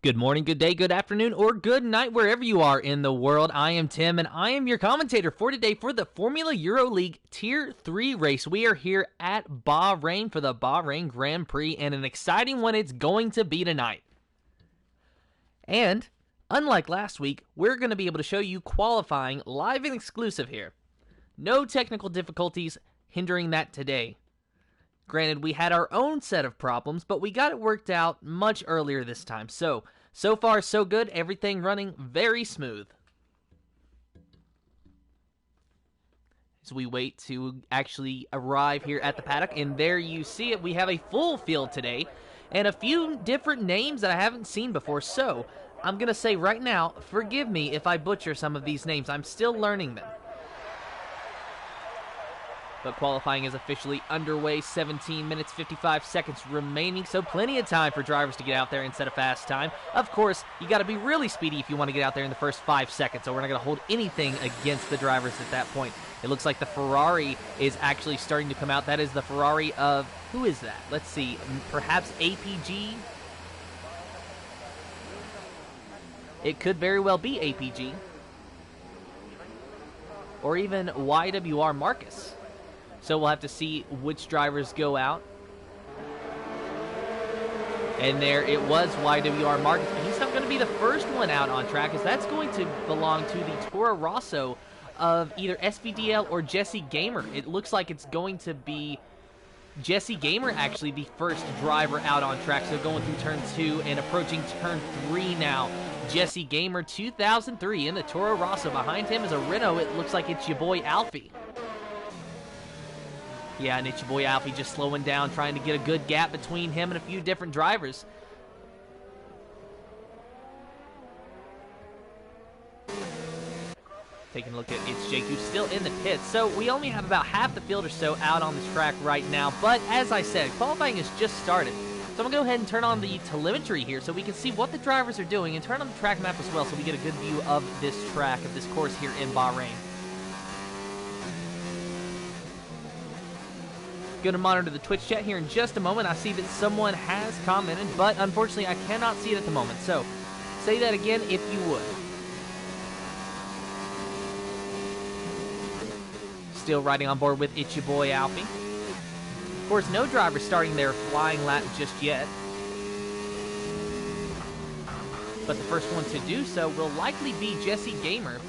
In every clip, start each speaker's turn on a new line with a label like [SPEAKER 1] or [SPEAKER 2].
[SPEAKER 1] Good morning, good day, good afternoon, or good night, wherever you are in the world. I am Tim, and I am your commentator for today for the Formula EuroLeague Tier 3 race. We are here at Bahrain for the Bahrain Grand Prix, and an exciting one it's going to be tonight. And, unlike last week, we're going to be able to show you qualifying live and exclusive here. No technical difficulties hindering that today. Granted, we had our own set of problems, but we got it worked out much earlier this time. So far, so good. Everything running very smooth. As we wait to actually arrive here at the paddock, and there you see it. We have a full field today, and a few different names that I haven't seen before. So I'm going to say right now, forgive me if I butcher some of these names. I'm still learning them. But qualifying is officially underway. 17 minutes, 55 seconds remaining, so plenty of time for drivers to get out there and set a fast time. Of course, you got to be really speedy if you want to get out there in the first 5 seconds, so we're not going to hold anything against the drivers at that point. It looks like the Ferrari is actually starting to come out. That is the Ferrari of, who is that? Let's see, perhaps APG? It could very well be APG. Or even YWR Marcus. So we'll have to see which drivers go out. And there it was, YWR Marcus. But he's not going to be the first one out on track, as that's going to belong to the Toro Rosso of either SVDL or Jesse Gamer. It looks like it's going to be Jesse Gamer, actually, the first driver out on track. So going through turn 2 and approaching turn 3 now. Jesse Gamer, 2003 in the Toro Rosso. Behind him is a Renault. It looks like it's your boy Alfie. Yeah, and it's your boy Alfie just slowing down, trying to get a good gap between him and a few different drivers. Taking a look at it's Jake, who's still in the pits. So we only have about half the field or so out on this track right now. But as I said, qualifying has just started. So I'm going to go ahead and turn on the telemetry here so we can see what the drivers are doing, and turn on the track map as well so we get a good view of this track, of this course here in Bahrain. Going to monitor the Twitch chat here in just a moment. I see that someone has commented, but unfortunately I cannot see it at the moment. So say that again if you would. Still riding on board with It's Your Boy Alfie. Of course, no driver starting their flying lap just yet. But the first one to do so will likely be Jesse Gamer,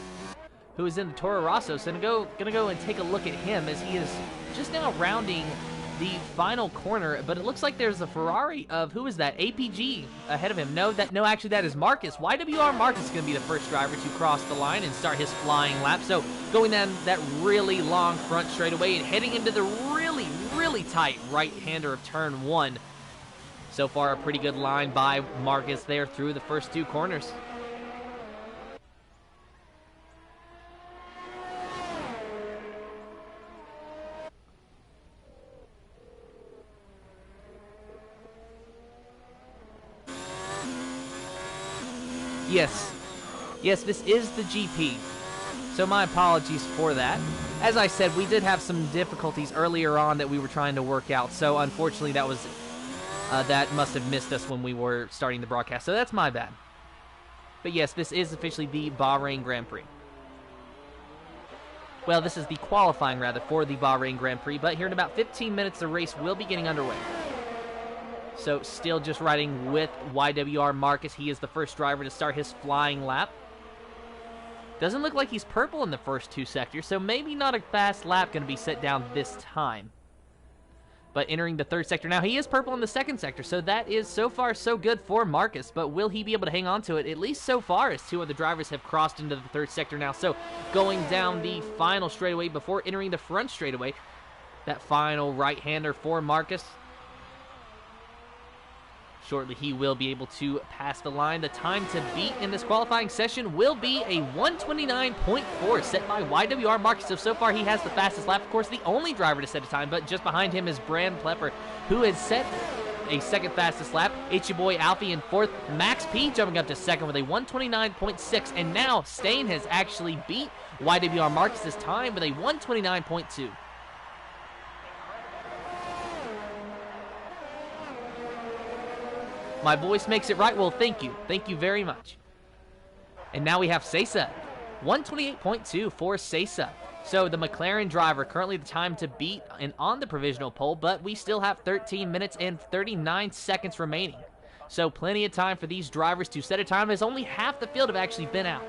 [SPEAKER 1] who is in the Toro Rosso. So gonna go and take a look at him as he is just now rounding the final corner. But it looks like there's a Ferrari of, who is that? APG ahead of him. No, actually that is Marcus. YWR Marcus is going to be the first driver to cross the line and start his flying lap. So going down that really long front straightaway and heading into the really, really tight right-hander of turn 1. So far, a pretty good line by Marcus there through the first 2 corners. Yes, this is the GP. So my apologies for that. As I said, we did have some difficulties earlier on that we were trying to work out. So unfortunately, that must have missed us when we were starting the broadcast. So that's my bad. But yes, this is officially the Bahrain Grand Prix. Well, this is the qualifying, rather, for the Bahrain Grand Prix. But here in about 15 minutes, the race will be getting underway. So still just riding with YWR Marcus. He is the first driver to start his flying lap. Doesn't look like he's purple in the first 2 sectors, so maybe not a fast lap going to be set down this time. But entering the 3rd sector now, he is purple in the 2nd sector, so that is so far so good for Marcus. But will he be able to hang on to it, at least so far, as 2 other drivers have crossed into the 3rd sector now. So going down the final straightaway before entering the front straightaway, that final right-hander for Marcus. Shortly, he will be able to pass the line. The time to beat in this qualifying session will be a 1:29.4 set by YWR Marcus. So far, he has the fastest lap. Of course, the only driver to set a time, but just behind him is Brand Plepper, who has set a 2nd fastest lap. It's your boy Alfie in 4th. Max P jumping up to 2nd with a 1:29.6. And now Stain has actually beat YWR Marcus's time with a 1:29.2. My voice makes it right. Well, thank you. Thank you very much. And now we have Sesa. 128.2 for Sesa. So the McLaren driver, currently the time to beat and on the provisional pole, but we still have 13 minutes and 39 seconds remaining. So plenty of time for these drivers to set a time, as only half the field have actually been out.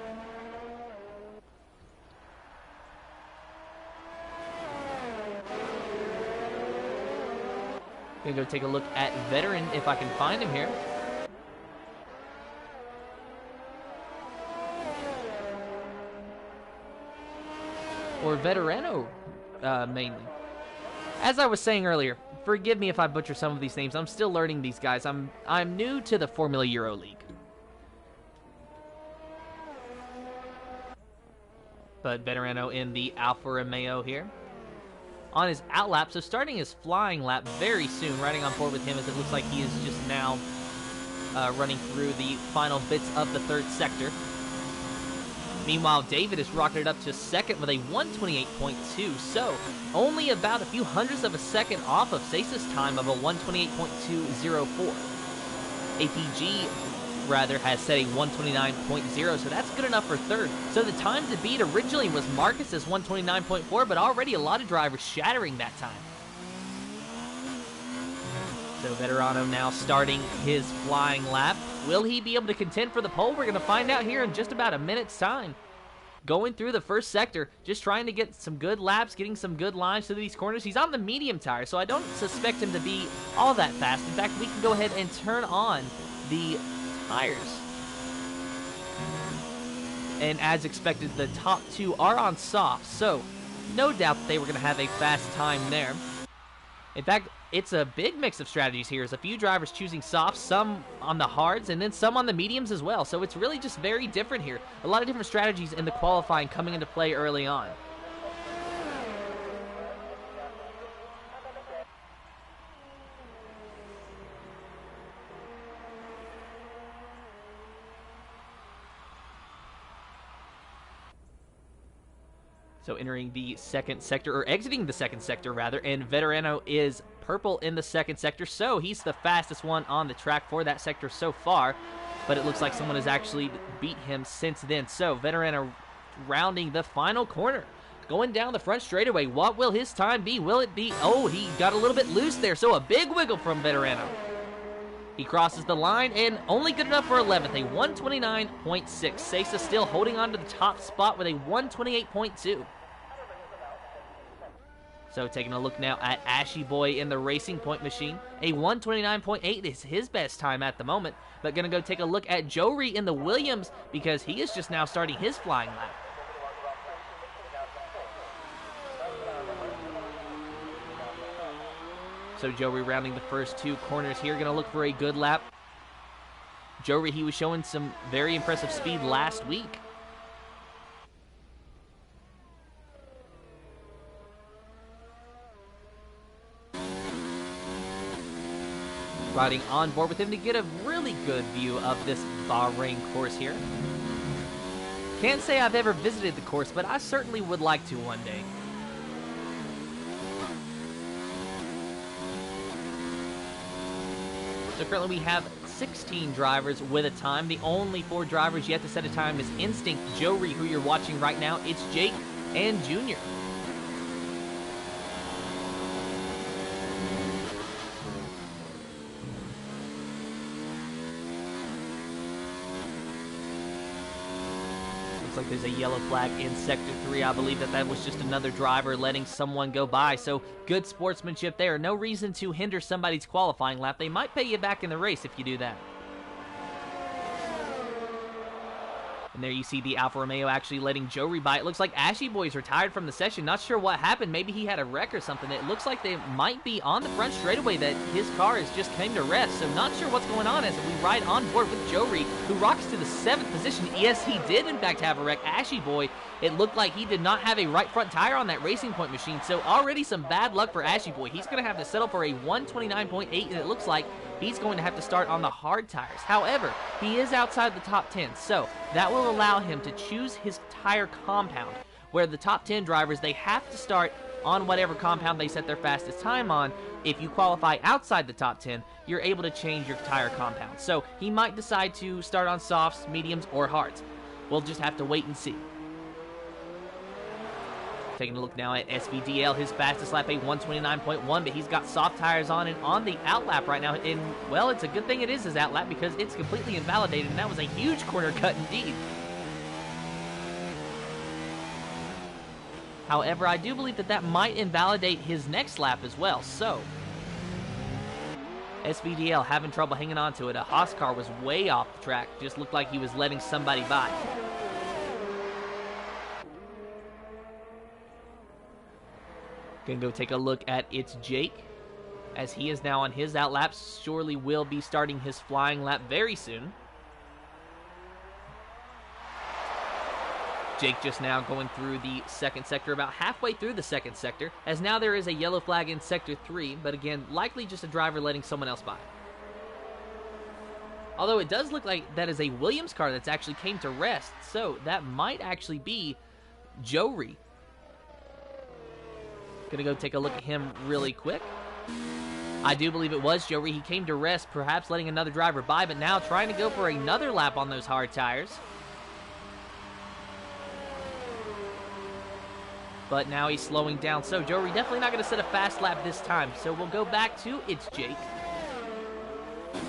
[SPEAKER 1] Gonna go take a look at Veteran if I can find him here. Or Veterano, mainly. As I was saying earlier, forgive me if I butcher some of these names. I'm still learning these guys. I'm new to the Formula Euro League. But Veterano in the Alfa Romeo here. On his out lap, so starting his flying lap very soon, riding on board with him as it looks like he is just now running through the final bits of the third sector. Meanwhile, David is rocketed up to second with a 128.2, so only about a few hundredths of a second off of Sesa's time of a 128.204. APG rather has set a 129.0, so that's good enough for third. So the time to beat originally was Marcus's 129.4, but already a lot of drivers shattering that time. So Veterano now starting his flying lap. Will he be able to contend for the pole? We're going to find out here in just about a minute's time. Going through the first sector, just trying to get some good laps, getting some good lines through these corners. He's on the medium tire, so I don't suspect him to be all that fast. In fact, we can go ahead and turn on the tires. And as expected, the top two are on soft, so no doubt that they were going to have a fast time there. In fact, it's a big mix of strategies here. There's a few drivers choosing softs, some on the hards, and then some on the mediums as well. So it's really just very different here. A lot of different strategies in the qualifying coming into play early on. So entering the second sector, or exiting the second sector rather, and Veterano is purple in the second sector, so he's the fastest one on the track for that sector so far, but it looks like someone has actually beat him since then. So Veterano rounding the final corner, going down the front straightaway. What will his time be? Will it be, oh, he got a little bit loose there, so a big wiggle from Veterano. He crosses the line, and only good enough for 11th, a 129.6. Sesa still holding on to the top spot with a 128.2. So taking a look now at Ashy Boy in the Racing Point machine. A 129.8 is his best time at the moment, but going to go take a look at Jory in the Williams because he is just now starting his flying lap. So Jory rounding the first two corners here, going to look for a good lap. Jory, he was showing some very impressive speed last week. Riding on board with him to get a really good view of this Bahrain course here. Can't say I've ever visited the course, but I certainly would like to one day. So currently we have 16 drivers with a time. The only 4 drivers yet to set a time is Instinct, Jory, who you're watching right now. It's Jake and Junior. Looks like there's a yellow flag in Sector 3. I believe that was just another driver letting someone go by. So good sportsmanship there. No reason to hinder somebody's qualifying lap. They might pay you back in the race if you do that. And there you see the Alfa Romeo actually letting Jory by. It looks like Ashy Boy's retired from the session. Not sure what happened. Maybe he had a wreck or something. It looks like they might be on the front straightaway that his car has just came to rest. So not sure what's going on as we ride on board with Jory, who rocks to the 7th position. Yes, he did in fact have a wreck. Ashy Boy, it looked like he did not have a right front tire on that Racing Point machine. So already some bad luck for Ashy Boy. He's going to have to settle for a 129.8, and it looks like he's going to have to start on the hard tires. However, he is outside the top 10, so that will allow him to choose his tire compound, where the top 10 drivers, they have to start on whatever compound they set their fastest time on. If you qualify outside the top 10, you're able to change your tire compound. So he might decide to start on softs, mediums, or hards. We'll just have to wait and see. Taking a look now at SVDL, his fastest lap, a 129.1, but he's got soft tires on and on the outlap right now. And, well, it's a good thing it is his outlap because it's completely invalidated, and that was a huge corner cut indeed. However, I do believe that that might invalidate his next lap as well, so SVDL having trouble hanging on to it. A Haas car was way off the track, just looked like he was letting somebody by. Gonna go take a look at It's Jake, as he is now on his outlap. Surely will be starting his flying lap very soon. Jake just now going through the second sector, about halfway through the second sector, as now there is a yellow flag in Sector 3, but again, likely just a driver letting someone else by. Although it does look like that is a Williams car that's actually came to rest, so that might actually be Jory. Gonna go take a look at him really quick. I do believe it was Jory. He came to rest, perhaps letting another driver by, but now trying to go for another lap on those hard tires. But now he's slowing down. So Jory definitely not going to set a fast lap this time. So we'll go back to It's Jake,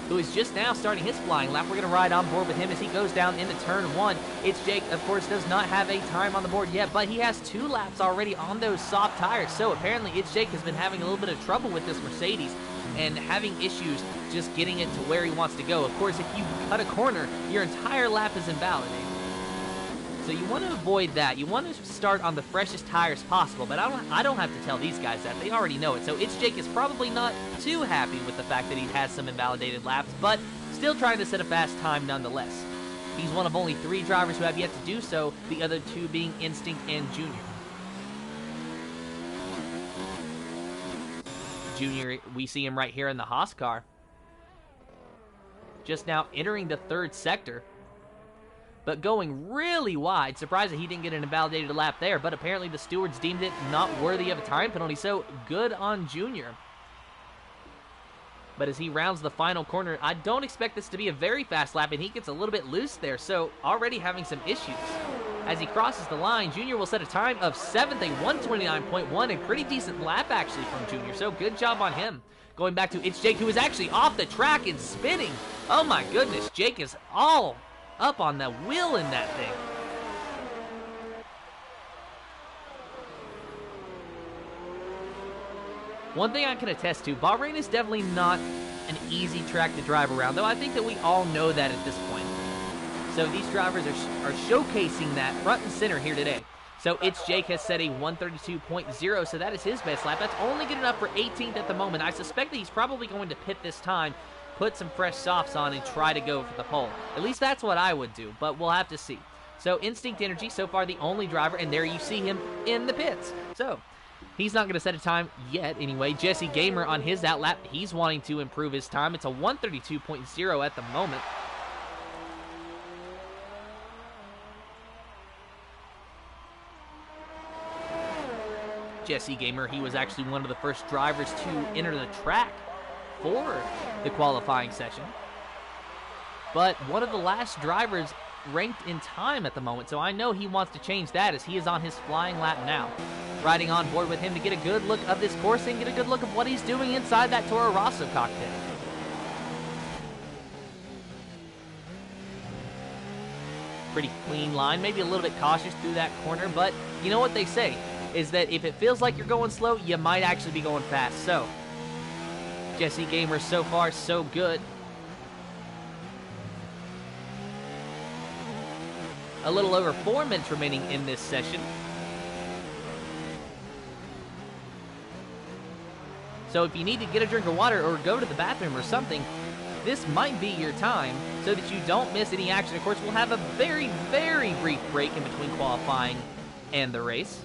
[SPEAKER 1] who is just now starting his flying lap. We're going to ride on board with him as he goes down into turn 1. It's Jake, of course, does not have a time on the board yet, but he has 2 laps already on those soft tires. So apparently It's Jake has been having a little bit of trouble with this Mercedes and having issues just getting it to where he wants to go. Of course, if you cut a corner, your entire lap is invalidated. So you want to avoid that. You want to start on the freshest tires possible, but I don't have to tell these guys that. They already know it. So It's Jake is probably not too happy with the fact that he has some invalidated laps, but still trying to set a fast time nonetheless. He's one of only 3 drivers who have yet to do so, the other 2 being Instinct and Junior. Junior, we see him right here in the Haas car. Just now entering the 3rd sector, but going really wide. Surprised that he didn't get an invalidated lap there, but apparently the stewards deemed it not worthy of a time penalty, so good on Junior. But as he rounds the final corner, I don't expect this to be a very fast lap, and he gets a little bit loose there, so already having some issues. As he crosses the line, Junior will set a time of 7th, a 129.1, a pretty decent lap actually from Junior, so good job on him. Going back to It's Jake, who is actually off the track and spinning. Oh my goodness, Jake is all up on the wheel in that thing. One thing I can attest to, Bahrain is definitely not an easy track to drive around, though I think that we all know that at this point. So these drivers are showcasing that front and center here today. So It's Jake has set a 132.0, so that is his best lap. That's only good enough for 18th at the moment. I suspect that he's probably going to pit this time, put some fresh softs on, and try to go for the pole. At least that's what I would do, but we'll have to see. So Instinct Energy, so far the only driver, and there you see him in the pits. So he's not going to set a time yet anyway. Jesse Gamer on his outlap, he's wanting to improve his time. It's a 132.0 at the moment. Jesse Gamer, he was actually one of the first drivers to enter the track for the qualifying session, but one of the last drivers ranked in time at the moment, so I know he wants to change that as he is on his flying lap now. Riding on board with him to get a good look of this course and get a good look of what he's doing inside that Toro Rosso cockpit. Pretty clean line, maybe a little bit cautious through that corner, but you know what they say, is that if it feels like you're going slow, you might actually be going fast. So Jesse Gamer, so far, so good. A little over 4 minutes remaining in this session. So if you need to get a drink of water or go to the bathroom or something, this might be your time so that you don't miss any action. Of course, we'll have a very, very brief break in between qualifying and the race.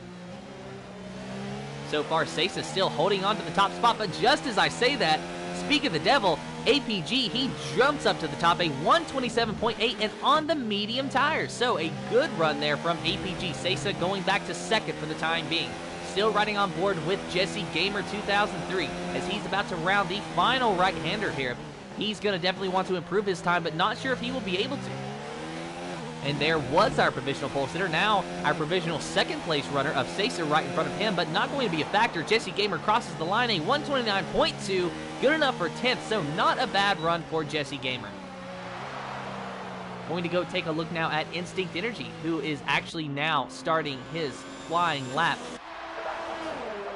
[SPEAKER 1] So far, Sesa still holding on to the top spot, but just as I say that, speak of the devil, APG, he jumps up to the top, a 127.8, and on the medium tires. So a good run there from APG. Sesa going back to 2nd for the time being. still riding on board with Jesse Gamer 2003 as he's about to round the final right-hander here. He's going to definitely want to improve his time, but not sure if he will be able to. And there was our provisional pole sitter. Now our provisional second place runner of Sasa right in front of him, but not going to be a factor. Jesse Gamer crosses the line, a 129.2, good enough for 10th, so not a bad run for Jesse Gamer. Going to go take a look now at Instinct Energy, who is actually now starting his flying lap.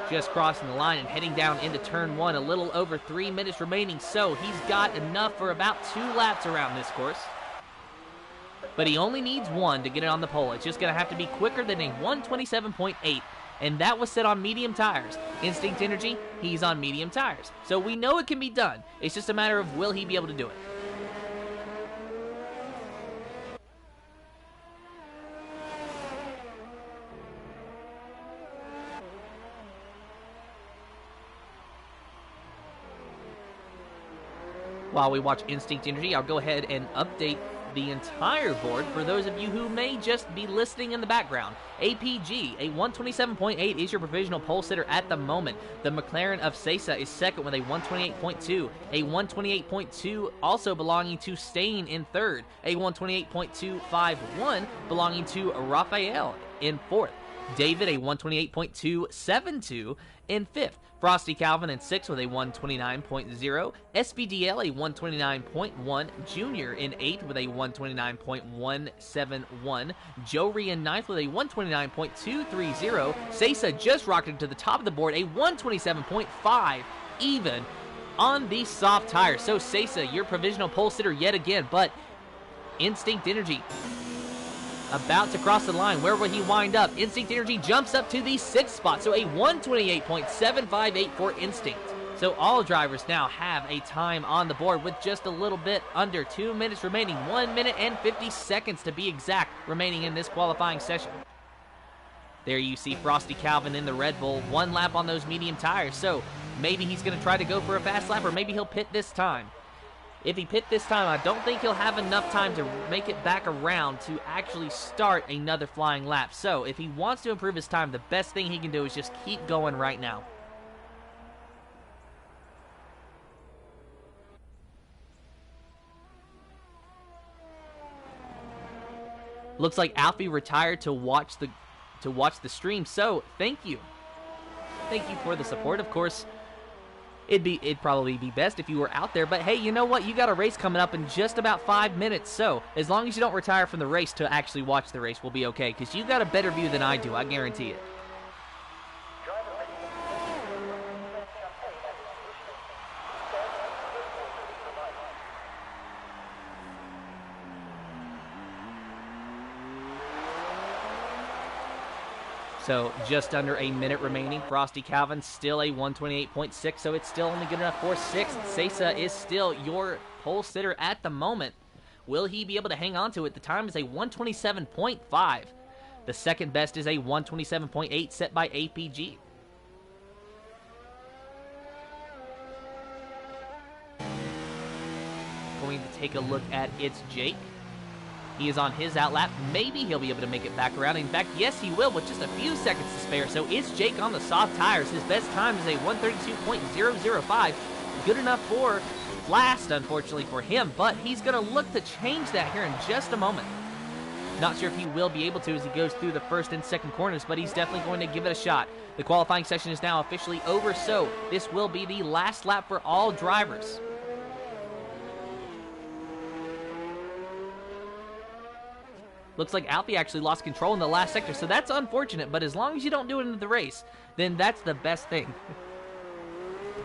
[SPEAKER 1] Just crossing the line and heading down into turn 1, a little over 3 minutes remaining, so he's got enough for about 2 laps around this course. But he only needs 1 to get it on the pole. It's just going to have to be quicker than a 127.8, and that was set on medium tires. Instinct Energy, he's on medium tires. So we know it can be done. It's just a matter of will he be able to do it. While we watch Instinct Energy, I'll go ahead and update the entire board for those of you who may just be listening in the background. APG, a 127.8 is your provisional pole sitter at the moment. The McLaren of Sasa is second with a 128.2. A 128.2 also belonging to Stain in third. A 128.251 belonging to Raphael in fourth. David, a 128.272 in fifth. Frosty Calvin in 6th with a 129.0. SBDL a 129.1. Junior in 8th with a 129.171. Jory in 9th with a 129.230. Sasa just rocketed to the top of the board, a 127.5 even on the soft tires. So Sasa, your provisional pole sitter yet again, but Instinct Energy about to cross the line. Where will he wind up? Instinct Energy jumps up to the 6th spot, so a 128.758 for Instinct. So all drivers now have a time on the board with just a little bit under 2 minutes remaining. 1 minute and 50 seconds to be exact remaining in this qualifying session. There you see Frosty Calvin in the Red Bull, 1 lap on those medium tires, so maybe he's going to try to go for a fast lap, or maybe he'll pit this time. If he pit this time, I don't think he'll have enough time to make it back around to actually start another flying lap. So if he wants to improve his time, the best thing he can do is just keep going right now. Looks like Alfie retired to watch the stream. So thank you for the support. Of course, It'd probably be best if you were out there, but hey, you know what? You got a race coming up in just about 5 minutes, so as long as you don't retire from the race to actually watch the race, we'll be okay, because you got a better view than I do, I guarantee it. So just under a minute remaining. Frosty Calvin still a 128.6, so it's still only good enough for 6th. Sasa is still your pole sitter at the moment. Will he be able to hang on to it? The time is a 127.5. The second best is a 127.8 set by APG. Going to take a look at It's Jake. He is on his outlap. Maybe he'll be able to make it back around. In fact, yes, he will with just a few seconds to spare. So it's Jake on the soft tires. His best time is a 132.005. Good enough for last, unfortunately, for him. But he's going to look to change that here in just a moment. Not sure if he will be able to as he goes through the first and second corners, but he's definitely going to give it a shot. The qualifying session is now officially over, so this will be the last lap for all drivers. Looks like Alfie actually lost control in the last sector, so that's unfortunate, but as long as you don't do it into the race, then that's the best thing.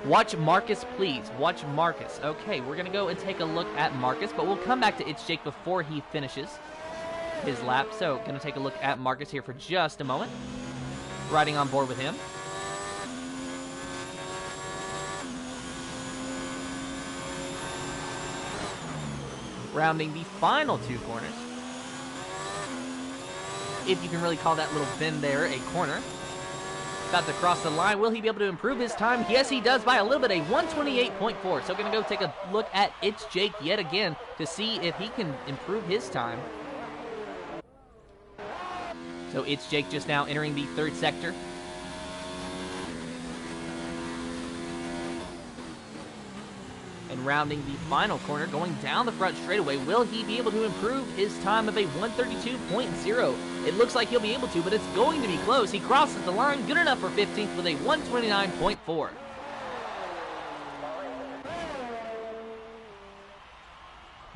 [SPEAKER 1] Watch Marcus, please. Watch Marcus. Okay, we're going to go and take a look at Marcus, but we'll come back to It's Jake before he finishes his lap. So, going to take a look at Marcus here for just a moment. Riding on board with him. Rounding the final 2 corners. If you can really call that little bend there a corner. About to cross the line. Will he be able to improve his time? Yes, he does by a little bit, a 128.4. So going to go take a look at It's Jake yet again to see if he can improve his time. So It's Jake just now entering the 3rd sector. rounding the final corner, going down the front straightaway. Will he be able to improve his time of a 132.0? It looks like he'll be able to, but it's going to be close. He crosses the line, good enough for 15th with a 129.4.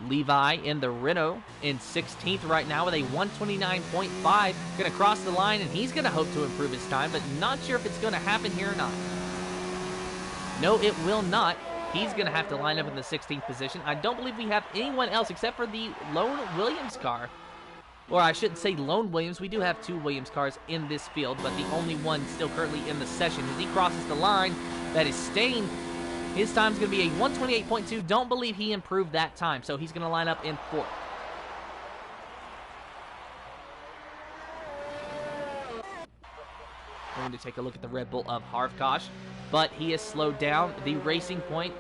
[SPEAKER 1] Levi in the Renault in 16th right now with a 129.5. Going to cross the line, and he's going to hope to improve his time, but not sure if it's going to happen here or not. No, it will not. He's going to have to line up in the 16th position. I don't believe we have anyone else except for the lone Williams car. Or I shouldn't say lone Williams. We do have 2 Williams cars in this field, but the only one still currently in the session. As he crosses the line, that is Stain. His time's going to be a 128.2. Don't believe he improved that time, so he's going to line up in 4th. Going to take a look at the Red Bull of Harvkosh, but he has slowed down. The Racing Point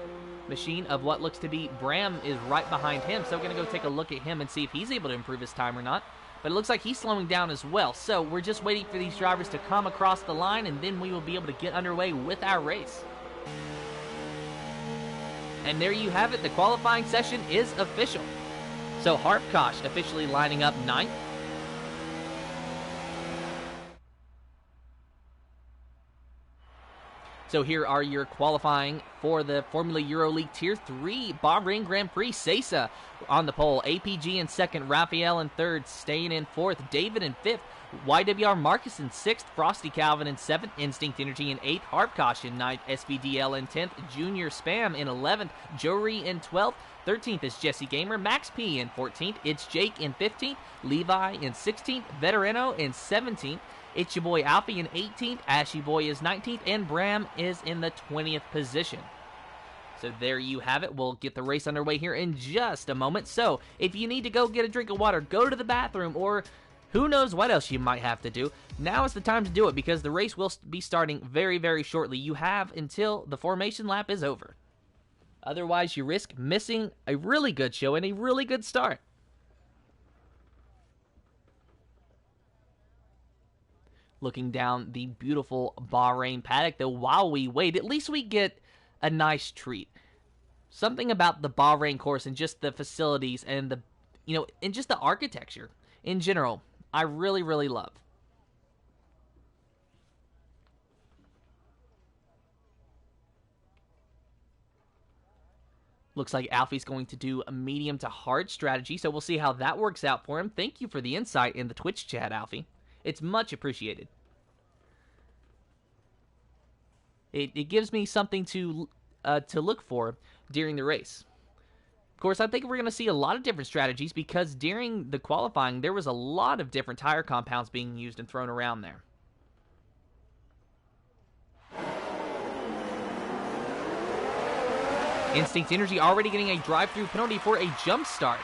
[SPEAKER 1] machine of what looks to be Bram is right behind him, so we're going to go take a look at him and see if he's able to improve his time or not. But it looks like he's slowing down as well, so we're just waiting for these drivers to come across the line, and then we will be able to get underway with our race. And there you have it. The qualifying session is official. So Harvkosh officially lining up 9th. So here are your qualifying for the Formula Euro League Tier 3 Bahrain Grand Prix. Sesa on the pole. APG in 2nd. Raphael in 3rd. Stain in 4th. David in 5th. YWR Marcus in 6th, Frosty Calvin in 7th, Instinct Energy in 8th, Harvkosh in 9th, SVDL in 10th, Junior Spam in 11th, Jory in 12th, 13th is Jesse Gamer, Max P in 14th, It's Jake in 15th, Levi in 16th, Veterano in 17th, It's your boy Alfie in 18th, Ashy Boy is 19th, and Bram is in the 20th position. So there you have it. We'll get the race underway here in just a moment. So if you need to go get a drink of water, go to the bathroom, or who knows what else you might have to do, now is the time to do it because the race will be starting very, very shortly. You have until the formation lap is over. Otherwise, you risk missing a really good show and a really good start. Looking down the beautiful Bahrain paddock, though, while we wait, at least we get a nice treat. Something about the Bahrain course and just the facilities and the, and just the architecture in general, I really, really love. Looks like Alfie's going to do a medium to hard strategy, so we'll see how that works out for him. Thank you for the insight in the Twitch chat, Alfie. It's much appreciated. It gives me something to look for during the race. Of course, I think we're going to see a lot of different strategies because during the qualifying, there was a lot of different tire compounds being used and thrown around there. Instinct Energy already getting a drive-through penalty for a jump start.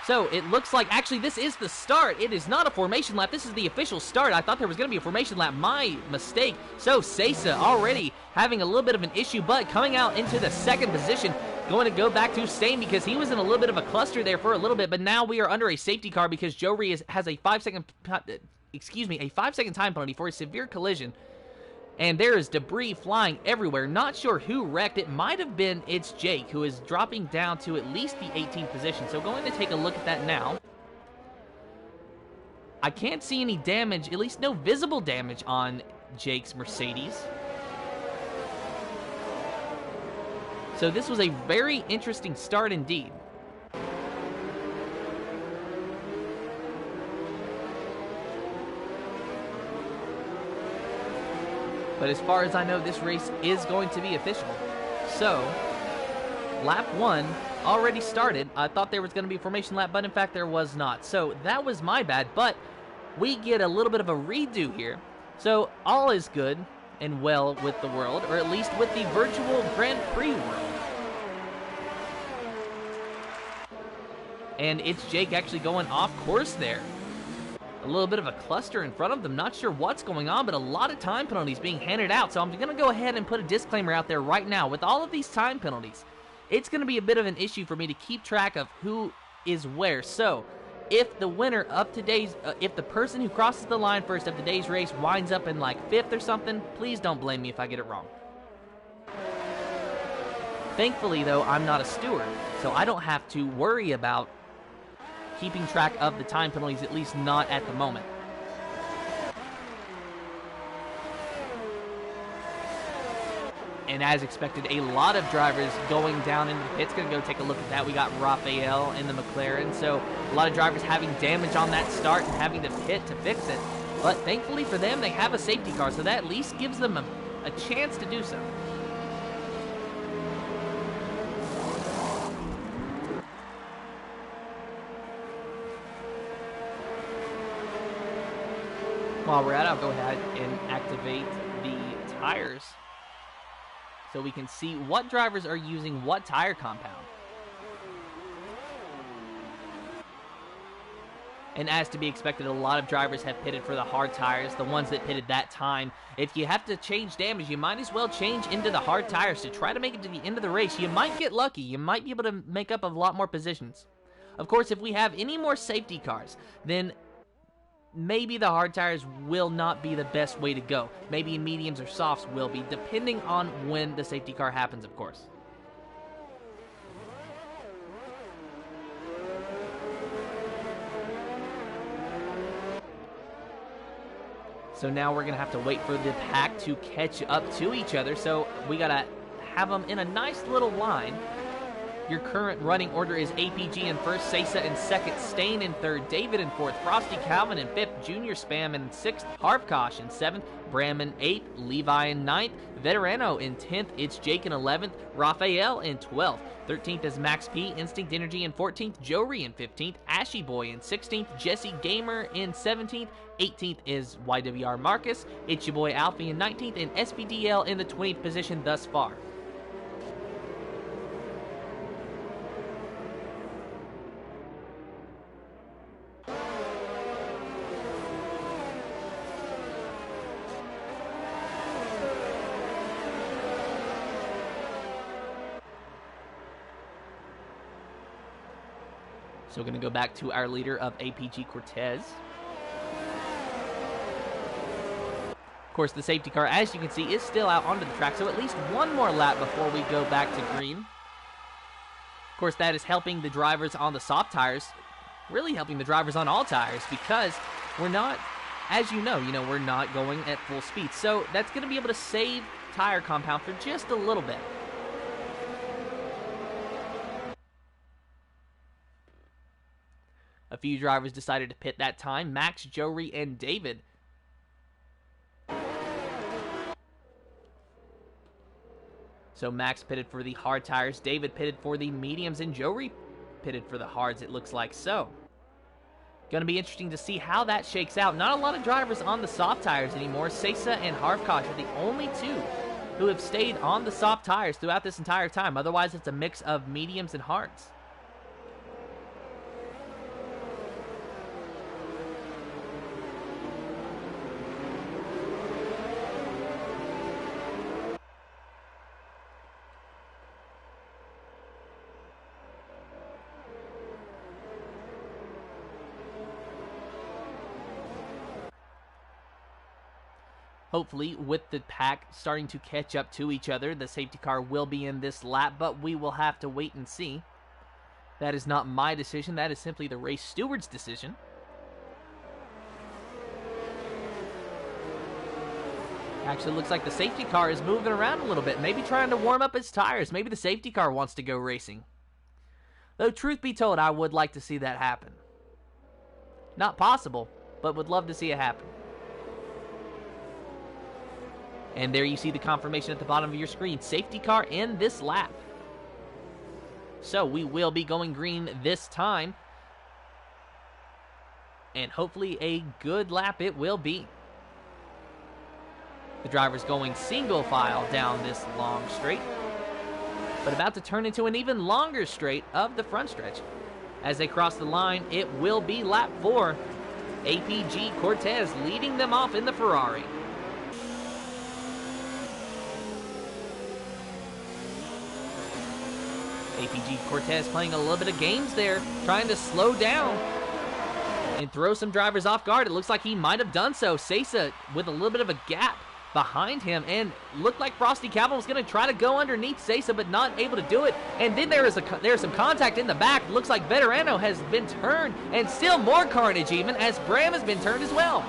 [SPEAKER 1] So it looks like, actually, this is the start. It is not a formation lap. This is the official start. I thought there was going to be a formation lap. My mistake. So Sesa already having a little bit of an issue, but coming out into the 2nd position. Going to go back to Stain because he was in a little bit of a cluster there for a little bit, but now we are under a safety car because Jory has a 5-second time penalty for a severe collision. And there is debris flying everywhere. Not sure who wrecked. It might have been It's Jake, who is dropping down to at least the 18th position. So going to take a look at that now. I can't see any damage, at least no visible damage on Jake's Mercedes. So this was a very interesting start indeed. But as far as I know, this race is going to be official. So, lap 1 already started. I thought there was going to be a formation lap, but in fact there was not. So that was my bad, but we get a little bit of a redo here. So all is good and well with the world, or at least with the virtual Grand Prix world. And It's Jake actually going off course there. A little bit of a cluster in front of them. Not sure what's going on, but a lot of time penalties being handed out. So I'm going to go ahead and put a disclaimer out there right now. With all of these time penalties, it's going to be a bit of an issue for me to keep track of who is where. So if the winner of today's, if the person who crosses the line first of today's race winds up in like 5th or something, please don't blame me if I get it wrong. Thankfully, though, I'm not a steward, so I don't have to worry about keeping track of the time penalties, at least not at the moment. And as expected, a lot of drivers going down into the pits. Going to go take a look at that. We got Raphael in the McLaren. So a lot of drivers having damage on that start and having to pit to fix it. But thankfully for them, they have a safety car, so that at least gives them a chance to do so. While we're at it, I'll go ahead and activate the tires so we can see what drivers are using what tire compound. And as to be expected, a lot of drivers have pitted for the hard tires, the ones that pitted that time. If you have to change damage, you might as well change into the hard tires to try to make it to the end of the race. You might get lucky. You might be able to make up a lot more positions. Of course, if we have any more safety cars, then maybe the hard tires will not be the best way to go. Maybe mediums or softs will be, depending on when the safety car happens, of course. So now we're going to have to wait for the pack to catch up to each other. So we got to have them in a nice little line. Your current running order is APG in first, Sesa in second, Stain in third, David in fourth, Frosty Calvin in fifth, Junior Spam in sixth, Harvkosh in seventh, Bram in eighth, Levi in ninth, Veterano in 10th, It's Jake in 11th, Raphael in 12th, 13th is Max P, Instinct Energy in 14th, Jory in 15th, Ashy Boy in 16th, Jesse Gamer in 17th, 18th is YWR Marcus, It's Your Boy Alfie in 19th, and SPDL in the 20th position thus far. So we're going to go back to our leader of APG Cortez. Of course, the safety car, as you can see, is still out onto the track, so at least one more lap before we go back to green. Of course, that is helping the drivers on the soft tires, really helping the drivers on all tires, because we're not, as you know, we're not going at full speed. So that's going to be able to save tire compound for just a little bit. A few drivers decided to pit that time. Max, Jory, and David. So Max pitted for the hard tires. David pitted for the mediums. And Jory pitted for the hards, it looks like so. Going to be interesting to see how that shakes out. Not a lot of drivers on the soft tires anymore. Sesa and Harvkosh are the only two who have stayed on the soft tires throughout this entire time. Otherwise, it's a mix of mediums and hards. Hopefully, with the pack starting to catch up to each other, the safety car will be in this lap, but we will have to wait and see. That is not my decision. That is simply the race steward's decision. Actually, looks like the safety car is moving around a little bit, maybe trying to warm up its tires. Maybe the safety car wants to go racing. Though, truth be told, I would like to see that happen. Not possible, but would love to see it happen. And there you see the confirmation at the bottom of your screen. Safety car in this lap. So we will be going green this time. And hopefully a good lap it will be. The driver's going single file down this long straight, but about to turn into an even longer straight of the front stretch. As they cross the line, it will be lap 4. APG Cortez leading them off in the Ferrari. APG Cortez playing a little bit of games there, trying to slow down and throw some drivers off guard. It looks like he might have done so. Sesa with a little bit of a gap behind him, and looked like Frosty Calvin was going to try to go underneath Sesa, but not able to do it. And then there's some contact in the back. Looks like Veterano has been turned, and still more carnage even, as Bram has been turned as well.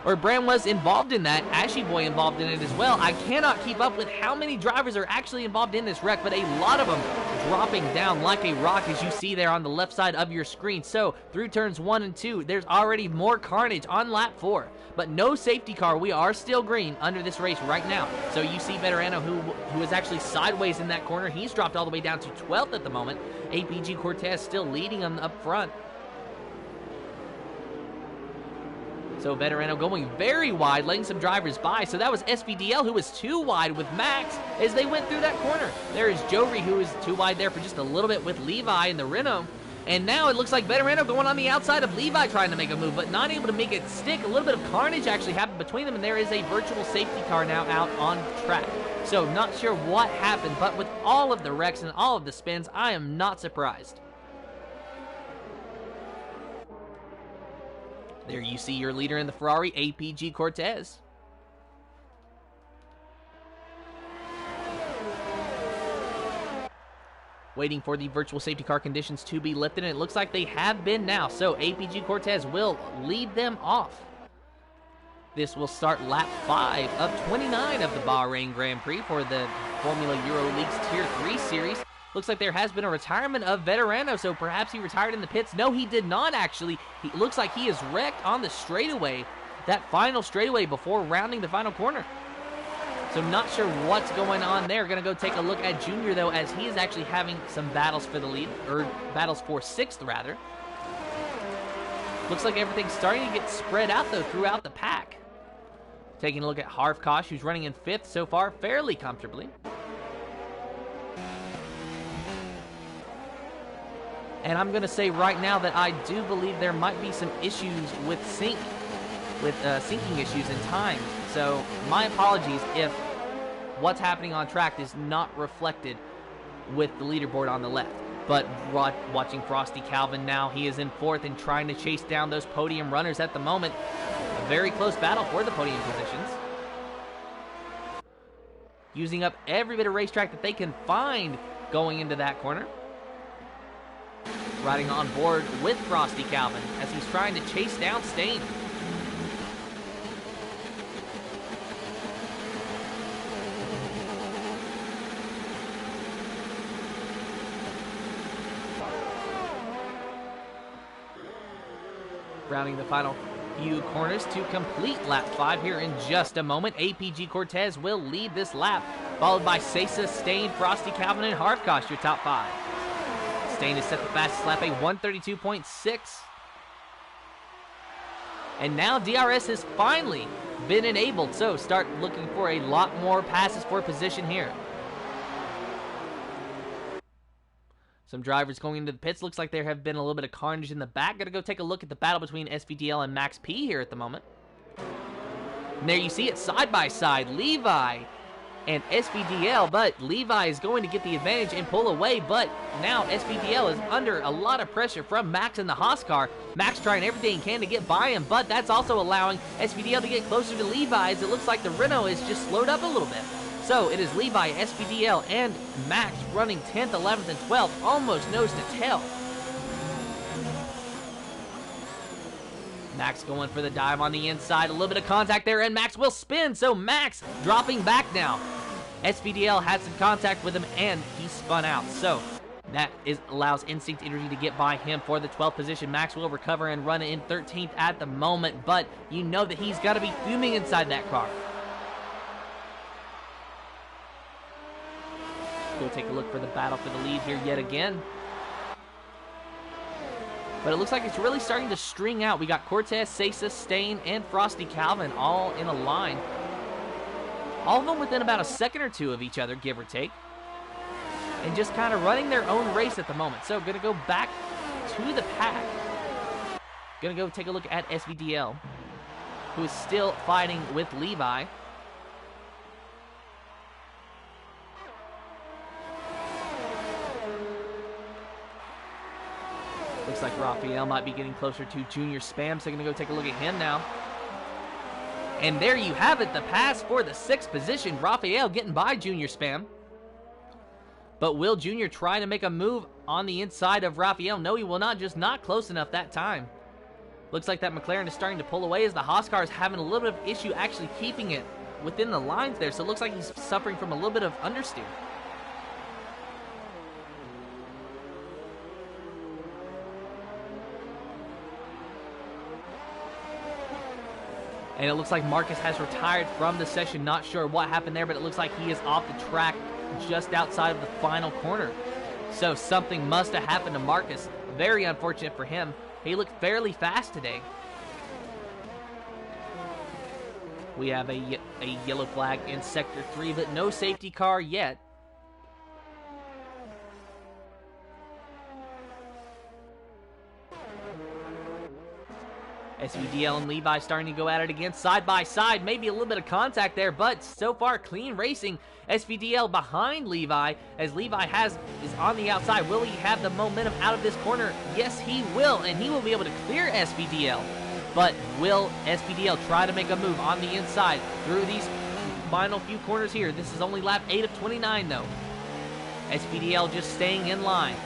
[SPEAKER 1] Or Bram was involved in that, Ashy Boy involved in it as well. I cannot keep up with how many drivers are actually involved in this wreck, but a lot of them dropping down like a rock, as you see there on the left side of your screen. So through turns 1 and 2, there's already more carnage on lap 4, but no safety car. We are still green under this race right now. So you see Veterano, who is actually sideways in that corner. He's dropped all the way down to 12th at the moment. APG Cortez still leading him up front. So Veterano going very wide, letting some drivers by. So that was SVDL, who was too wide with Max as they went through that corner. There is Jory, who is too wide there for just a little bit with Levi in the Renault. And now it looks like Veterano going on the outside of Levi trying to make a move, but not able to make it stick. A little bit of carnage actually happened between them, and there is a virtual safety car now out on track. So not sure what happened, but with all of the wrecks and all of the spins, I am not surprised. There you see your leader in the Ferrari, APG Cortez. Waiting for the virtual safety car conditions to be lifted, and it looks like they have been now. So APG Cortez will lead them off. This will start lap 5 of 29 of the Bahrain Grand Prix for the Formula Euro League's Tier 3 series. Looks like there has been a retirement of Veterano, so perhaps he retired in the pits. No, he did not actually. He looks like he is wrecked on the straightaway, that final straightaway before rounding the final corner. So not sure what's going on there. Going to go take a look at Junior, though, as he is actually having some battles for the lead, or battles for 6th, rather. Looks like everything's starting to get spread out, though, throughout the pack. Taking a look at Harvkosh, who's running in 5th so far, fairly comfortably. And I'm going to say right now that I do believe there might be some issues with syncing issues in time. So my apologies if what's happening on track is not reflected with the leaderboard on the left. But watching Frosty Calvin now, he is in 4th and trying to chase down those podium runners at the moment. A very close battle for the podium positions. Using up every bit of racetrack that they can find going into that corner. Riding on board with Frosty Calvin as he's trying to chase down Stain. Rounding the final few corners to complete lap 5 here in just a moment. APG Cortez will lead this lap, followed by Sesa, Stain, Frosty Calvin, and Harvkosh, your top 5. Stain has set the fastest lap, a 132.6. And now DRS has finally been enabled, so start looking for a lot more passes for position here. Some drivers going into the pits. Looks like there have been a little bit of carnage in the back. Gonna go take a look at the battle between SVDL and Max P here at the moment. And there you see it side by side, Levi and SVDL, but Levi is going to get the advantage and pull away, but now SVDL is under a lot of pressure from Max in the Haas car. Max trying everything he can to get by him, but that's also allowing SVDL to get closer to Levi, as it looks like the Renault is just slowed up a little bit. So it is Levi, SVDL, and Max running 10th, 11th, and 12th, almost nose to tail. Max going for the dive on the inside, a little bit of contact there, and Max will spin, so Max dropping back now. SVDL had some contact with him, and he spun out, so that allows Instinct Energy to get by him for the 12th position. Max will recover and run in 13th at the moment, but you know that he's got to be fuming inside that car. Go take a look for the battle for the lead here yet again. But it looks like it's really starting to string out. We got Cortez, Sesa, Stain, and Frosty Calvin all in a line. All of them within about a second or two of each other, give or take. And just kind of running their own race at the moment. So going to go back to the pack. Going to go take a look at SVDL, who is still fighting with Levi. Looks like Raphael might be getting closer to Junior Spam, so I'm going to go take a look at him now. And there you have it, the pass for the 6th position. Raphael getting by Junior Spam. But will Junior try to make a move on the inside of Raphael? No, he will not, just not close enough that time. Looks like that McLaren is starting to pull away as the Haas car is having a little bit of issue actually keeping it within the lines there. So it looks like he's suffering from a little bit of understeer. And it looks like Marcus has retired from the session. Not sure what happened there, but it looks like he is off the track just outside of the final corner. So something must have happened to Marcus. Very unfortunate for him. He looked fairly fast today. We have a yellow flag in Sector 3, but no safety car yet. SVDL and Levi starting to go at it again, side by side. Maybe a little bit of contact there, but so far clean racing. SVDL behind Levi as Levi is on the outside. Will he have the momentum out of this corner? Yes, he will, and he will be able to clear SVDL. But will SVDL try to make a move on the inside through these final few corners here? This is only lap 8 of 29, though. SVDL just staying in line.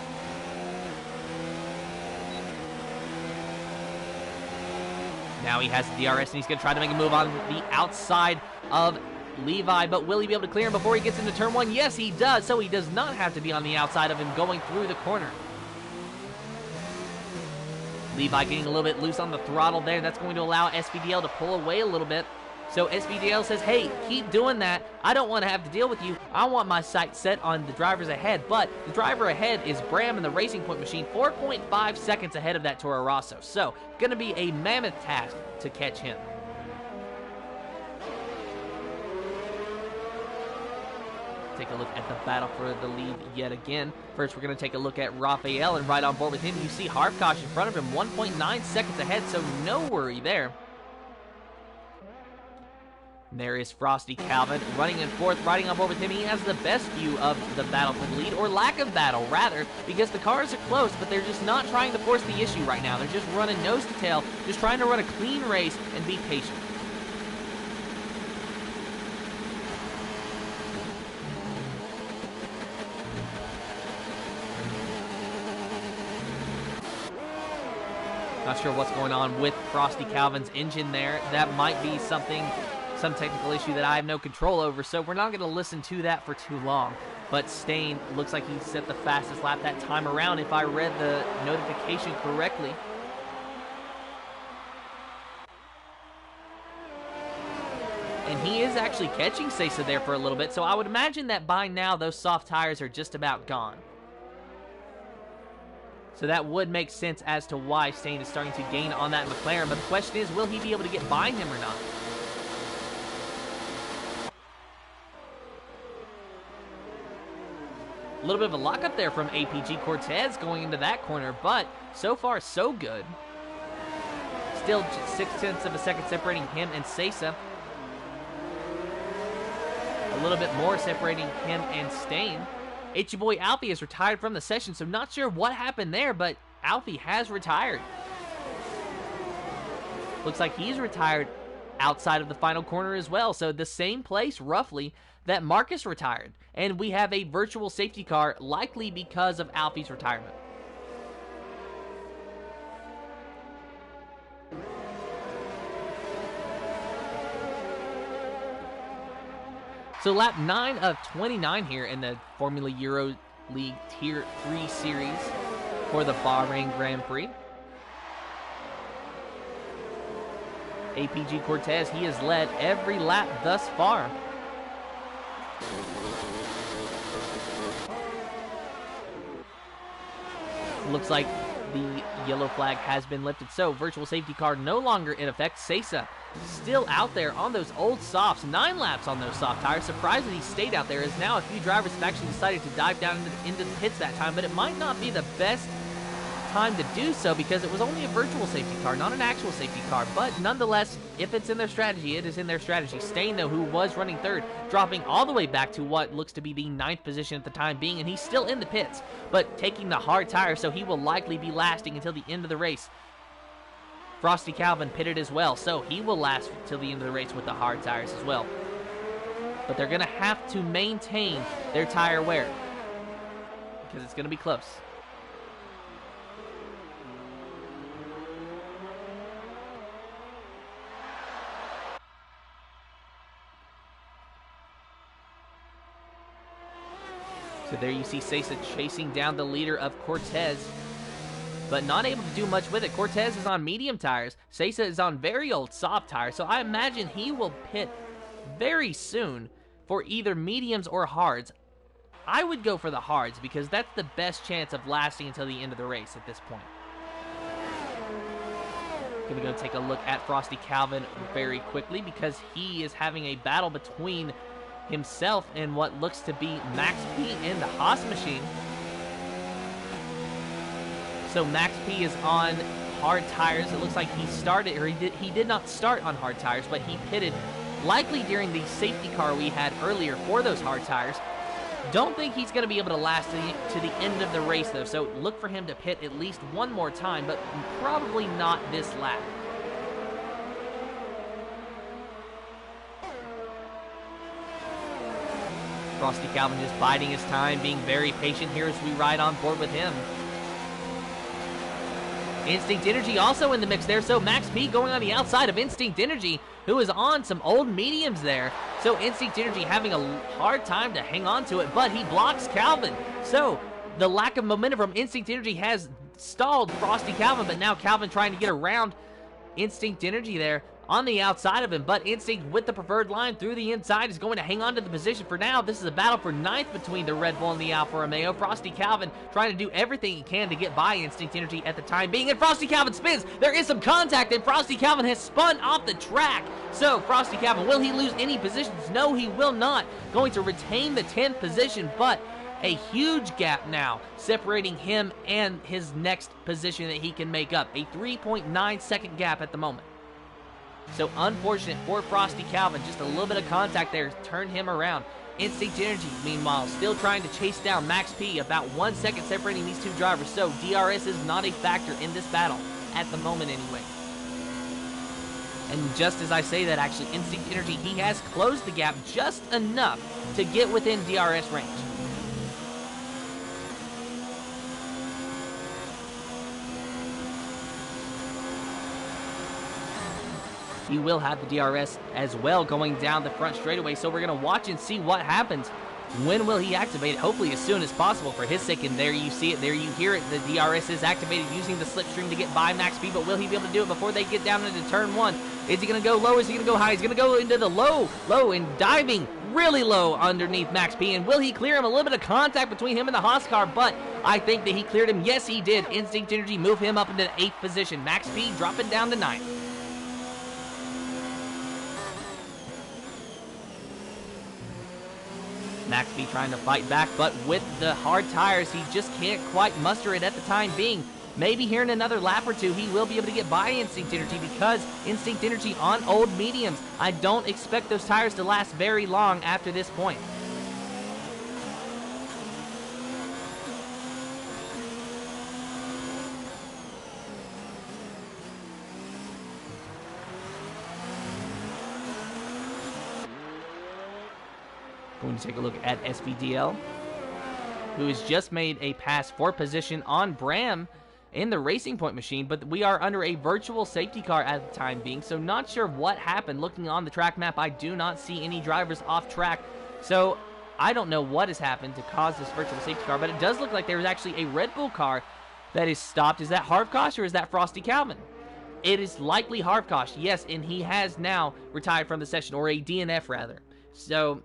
[SPEAKER 1] Now he has the DRS, and he's going to try to make a move on the outside of Levi, but will he be able to clear him before he gets into turn 1? Yes, he does, so he does not have to be on the outside of him going through the corner. Levi getting a little bit loose on the throttle there. That's going to allow SVDL to pull away a little bit. So SVDL says, hey, keep doing that. I don't want to have to deal with you. I want my sight set on the drivers ahead. But the driver ahead is Bram in the Racing Point machine, 4.5 seconds ahead of that Toro Rosso. So going to be a mammoth task to catch him. Take a look at the battle for the lead yet again. First, we're going to take a look at Raphael, and right on board with him, you see Harfkosh in front of him, 1.9 seconds ahead, so no worry there. There is Frosty Calvin running in fourth, riding on board with him. He has the best view of the battle for the lead, or lack of battle, rather, because the cars are close, but they're just not trying to force the issue right now. They're just running nose to tail, just trying to run a clean race and be patient. Not sure what's going on with Frosty Calvin's engine there. That might be some technical issue that I have no control over, so we're not going to listen to that for too long. But Stain looks like he set the fastest lap that time around, if I read the notification correctly. And he is actually catching Sesa there for a little bit, so I would imagine that by now those soft tires are just about gone. So that would make sense as to why Stain is starting to gain on that McLaren. But the question is, will he be able to get by him or not? A little bit of a lockup there from APG Cortez going into that corner, but so far so good. Still 0.6 of a second separating him and Sesa. A little bit more separating him and Stain. It's your boy Alfie is retired from the session, so not sure what happened there, but Alfie has retired. Looks like he's retired outside of the final corner as well, so the same place, roughly, that Marcus retired. And we have a virtual safety car, likely because of Alfie's retirement. So lap 9 of 29 here in the Formula Euro League Tier 3 series for the Bahrain Grand Prix. APG Cortez, he has led every lap thus far. Looks like the yellow flag has been lifted, so virtual safety car no longer in effect. Sesa still out there on those old softs, 9 laps on those soft tires. Surprised that he stayed out there, as now a few drivers have actually decided to dive down into the pits that time, but it might not be the best time to do so because it was only a virtual safety car, not an actual safety car. But nonetheless, if it's in their strategy, it is in their strategy. Stain, though, who was running third, dropping all the way back to what looks to be the 9th position at the time being, and he's still in the pits, but taking the hard tire, so he will likely be lasting until the end of the race. Frosty Calvin pitted as well, so he will last till the end of the race with the hard tires as well. But they're going to have to maintain their tire wear because it's going to be close. So there you see Sesa chasing down the leader of Cortez, but not able to do much with it. Cortez is on medium tires. Sesa is on very old soft tires, so I imagine he will pit very soon for either mediums or hards. I would go for the hards because that's the best chance of lasting until the end of the race at this point. Gonna go take a look at Frosty Calvin very quickly because he is having a battle between himself and what looks to be Max P in the Haas machine. So Max P is on hard tires. It looks like he started, or he did not start on hard tires, but he pitted likely during the safety car we had earlier for those hard tires. Don't think he's going to be able to last to the end of the race, though, so look for him to pit at least one more time, but probably not this lap. Frosty Calvin just biding his time, being very patient here as we ride on board with him. Instinct Energy also in the mix there, so Max P going on the outside of Instinct Energy, who is on some old mediums there. So Instinct Energy having a hard time to hang on to it, but he blocks Calvin. So the lack of momentum from Instinct Energy has stalled Frosty Calvin, but now Calvin trying to get around Instinct Energy there on the outside of him, but Instinct with the preferred line through the inside is going to hang on to the position for now. This is a battle for ninth between the Red Bull and the Alfa Romeo. Frosty Calvin trying to do everything he can to get by Instinct Energy at the time being, and Frosty Calvin spins. There is some contact, and Frosty Calvin has spun off the track. So Frosty Calvin, will he lose any positions? No, he will not. Going to retain the 10th position, but a huge gap now separating him and his next position that he can make up. A 3.9 second gap at the moment. So unfortunate for Frosty Calvin, just a little bit of contact there turned him around. Instinct Energy, meanwhile, still trying to chase down Max P, about 1 second separating these two drivers. So DRS is not a factor in this battle, at the moment anyway. And just as I say that, actually, Instinct Energy, he has closed the gap just enough to get within DRS range. He will have the DRS as well going down the front straightaway, so we're going to watch and see what happens. When will he activate it? Hopefully as soon as possible for his sake, and there you see it, there you hear it. The DRS is activated using the slipstream to get by Max P, but will he be able to do it before they get down into turn one? Is he going to go low? Is he going to go high? He's going to go into the low, and diving really low underneath Max P, and will he clear him? A little bit of contact between him and the Haas car, but I think that he cleared him. Yes, he did. Instinct Energy move him up into the 8th position. Max P dropping down to 9th. Max P trying to fight back, but with the hard tires, he just can't quite muster it at the time being. Maybe here in another lap or two, he will be able to get by Instinct Energy because Instinct Energy on old mediums. I don't expect those tires to last very long after this point. Going to take a look at SVDL, who has just made a pass for position on Bram in the Racing Point machine, but we are under a virtual safety car at the time being, so not sure what happened. Looking on the track map, I do not see any drivers off track, so I don't know what has happened to cause this virtual safety car, but it does look like there is actually a Red Bull car that is stopped. Is that Harvkosh or is that Frosty Calvin? It is likely Harvkosh, yes, and he has now retired from the session, or a DNF rather. So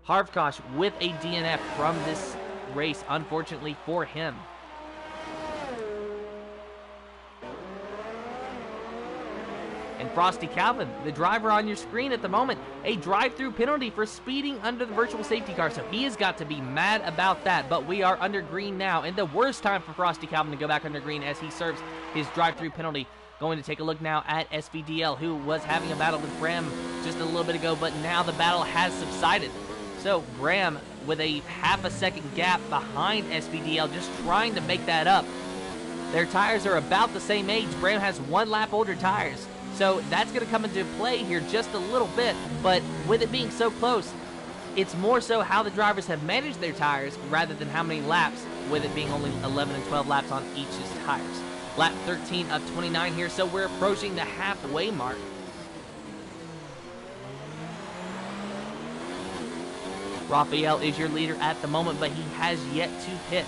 [SPEAKER 1] Harvkosh with a DNF from this race, unfortunately for him. And Frosty Calvin, the driver on your screen at the moment, a drive-through penalty for speeding under the virtual safety car. So he has got to be mad about that, but we are under green now, and the worst time for Frosty Calvin to go back under green as he serves his drive-through penalty. Going to take a look now at SVDL, who was having a battle with Bram just a little bit ago, but now the battle has subsided. So Bram with a half a second gap behind SVDL, just trying to make that up. Their tires are about the same age. Bram has 1 lap older tires. So that's going to come into play here just a little bit. But with it being so close, it's more so how the drivers have managed their tires rather than how many laps, with it being only 11 and 12 laps on each's tires. Lap 13 of 29 here, so we're approaching the halfway mark. Raphael is your leader at the moment, but he has yet to pit.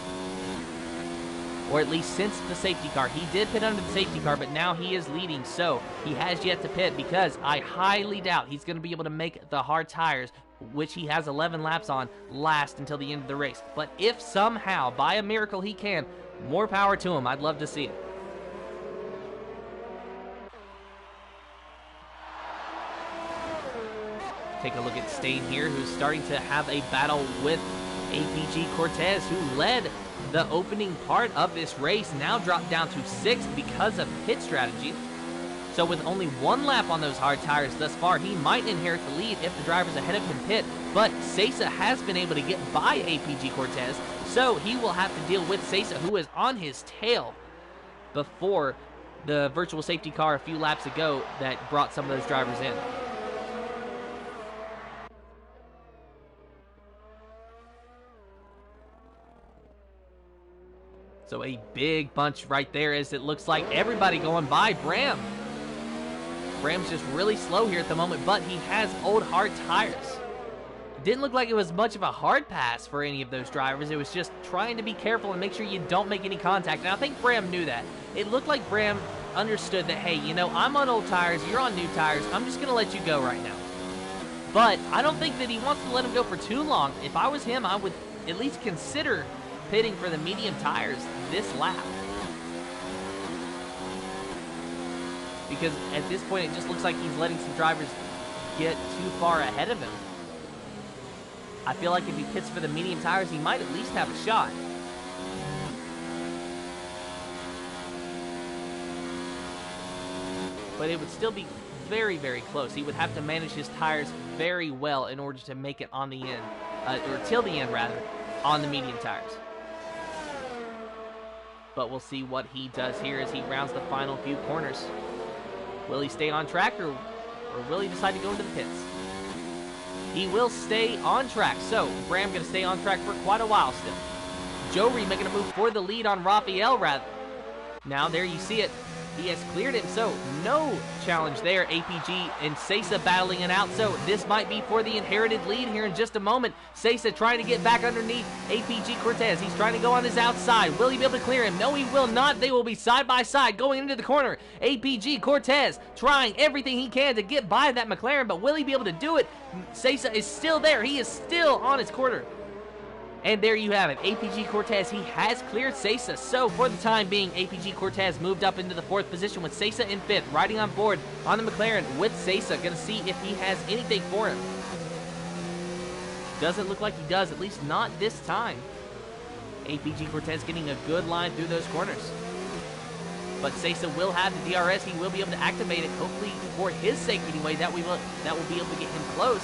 [SPEAKER 1] Or at least since the safety car. He did pit under the safety car, but now he is leading, so he has yet to pit because I highly doubt he's going to be able to make the hard tires, which he has 11 laps on, last until the end of the race. But if somehow, by a miracle, he can, more power to him. I'd love to see it. Take a look at Stain here, who's starting to have a battle with APG Cortez, who led the opening part of this race, now dropped down to 6th because of pit strategy. So with only 1 lap on those hard tires thus far, he might inherit the lead if the drivers ahead of him pit. But Sesa has been able to get by APG Cortez, so he will have to deal with Sesa, who is on his tail before the virtual safety car a few laps ago that brought some of those drivers in. So a big bunch right there, as it looks like everybody going by Bram. Bram's just really slow here at the moment, but he has old hard tires. Didn't look like it was much of a hard pass for any of those drivers. It was just trying to be careful and make sure you don't make any contact. And I think Bram knew that. It looked like Bram understood that, hey, you know, I'm on old tires, you're on new tires, I'm just going to let you go right now. But I don't think that he wants to let him go for too long. If I was him, I would at least consider pitting for the medium tires this lap. Because at this point, it just looks like he's letting some drivers get too far ahead of him. I feel like if he pits for the medium tires, he might at least have a shot. But it would still be very, very close. He would have to manage his tires very well in order to make it on the end, or till the end rather, on the medium tires. But we'll see what he does here as he rounds the final few corners. Will he stay on track, or will he decide to go into the pits? He will stay on track, so Bram going to stay on track for quite a while still. Jory making a move for the lead on Raphael, rather. Now there you see it. He has cleared him, so no challenge there. APG and Sesa battling it out, so this might be for the inherited lead here in just a moment. Sesa trying to get back underneath APG Cortez. He's trying to go on his outside. Will he be able to clear him? No, he will not. They will be side by side going into the corner. APG Cortez trying everything he can to get by that McLaren, but will he be able to do it? Sesa is still there. He is still on his corner. And there you have it. APG Cortez, he has cleared Sesa. So for the time being, APG Cortez moved up into the 4th position with Sesa in 5th, riding on board on the McLaren with Sesa. Going to see if he has anything for him. Doesn't look like he does, at least not this time. APG Cortez getting a good line through those corners. But Sesa will have the DRS. He will be able to activate it, hopefully for his sake anyway. That will be able to get him close.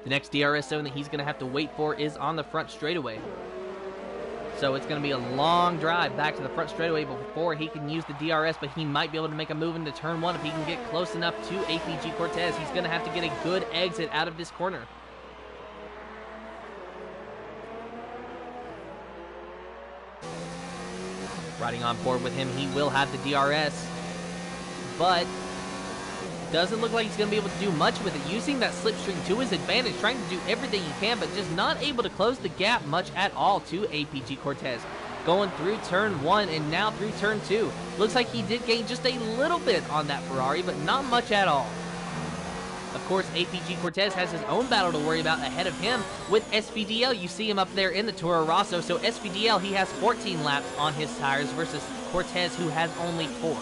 [SPEAKER 1] The next DRS zone that he's going to have to wait for is on the front straightaway. So it's going to be a long drive back to the front straightaway before he can use the DRS, but he might be able to make a move into turn 1 if he can get close enough to APG Cortez. He's going to have to get a good exit out of this corner. Riding on board with him, he will have the DRS, but doesn't look like he's going to be able to do much with it. Using that slipstream to his advantage, trying to do everything he can, but just not able to close the gap much at all to APG Cortez. Going through turn 1 and now through turn 2. Looks like he did gain just a little bit on that Ferrari, but not much at all. Of course, APG Cortez has his own battle to worry about ahead of him with SVDL. You see him up there in the Toro Rosso. So SVDL, he has 14 laps on his tires versus Cortez, who has only 4.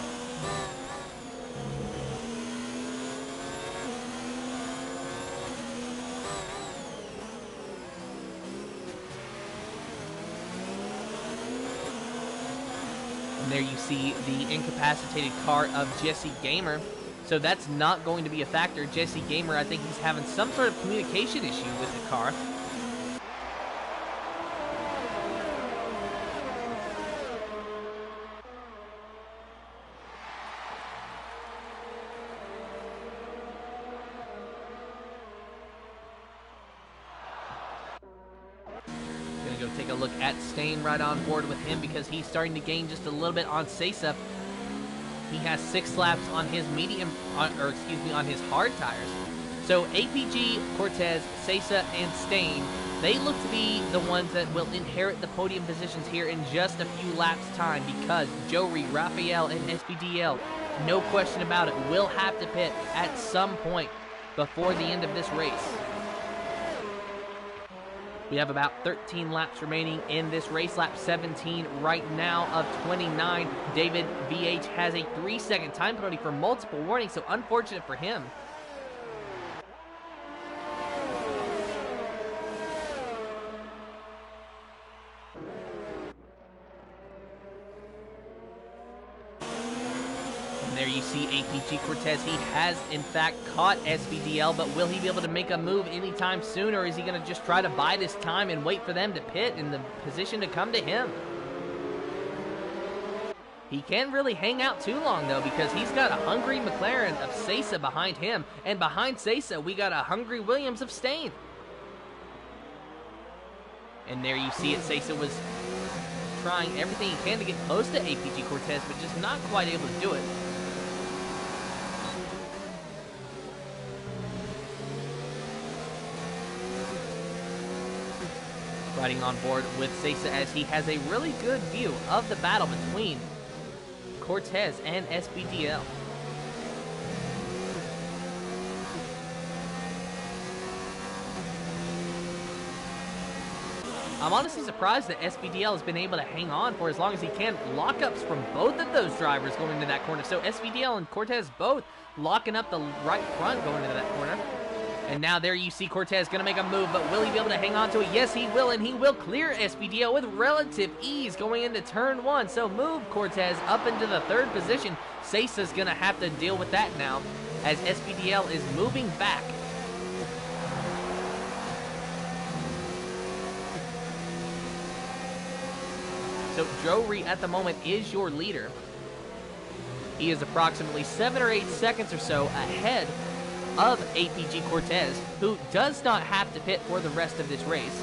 [SPEAKER 1] And there you see the incapacitated car of Jesse Gamer. So that's not going to be a factor. Jesse Gamer, I think he's having some sort of communication issue with the car. Gonna go take a look at Stain right on board with him because he's starting to gain just a little bit on Sesa. He has 6 laps on his on his hard tires. So APG, Cortez, Sesa, and Stain, they look to be the ones that will inherit the podium positions here in just a few laps time because Jory, Raphael, and SPDL, no question about it, will have to pit at some point before the end of this race. We have about 13 laps remaining in this race, lap 17 right now of 29. David VH has a 3-second time penalty for multiple warnings, so unfortunate for him. There you see APG Cortez. He has, in fact, caught SVDL, but will he be able to make a move anytime soon, or is he going to just try to bide his time and wait for them to pit in the position to come to him? He can't really hang out too long, though, because he's got a hungry McLaren of Sesa behind him, and behind Sesa, we got a hungry Williams of Stain. And there you see it, Sesa was trying everything he can to get close to APG Cortez, but just not quite able to do it. Riding on board with Sesa as he has a really good view of the battle between Cortez and SBDL. I'm honestly surprised that SBDL has been able to hang on for as long as he can. Lockups from both of those drivers going into that corner. So SBDL and Cortez both locking up the right front going into that corner. And now there you see Cortez going to make a move, but will he be able to hang on to it? Yes, he will, and he will clear SBDL with relative ease going into turn 1. So move Cortez up into the 3rd position. Sesa's going to have to deal with that now as SBDL is moving back. So Jory at the moment is your leader. He is approximately 7 or 8 seconds or so ahead of APG Cortez, who does not have to pit for the rest of this race.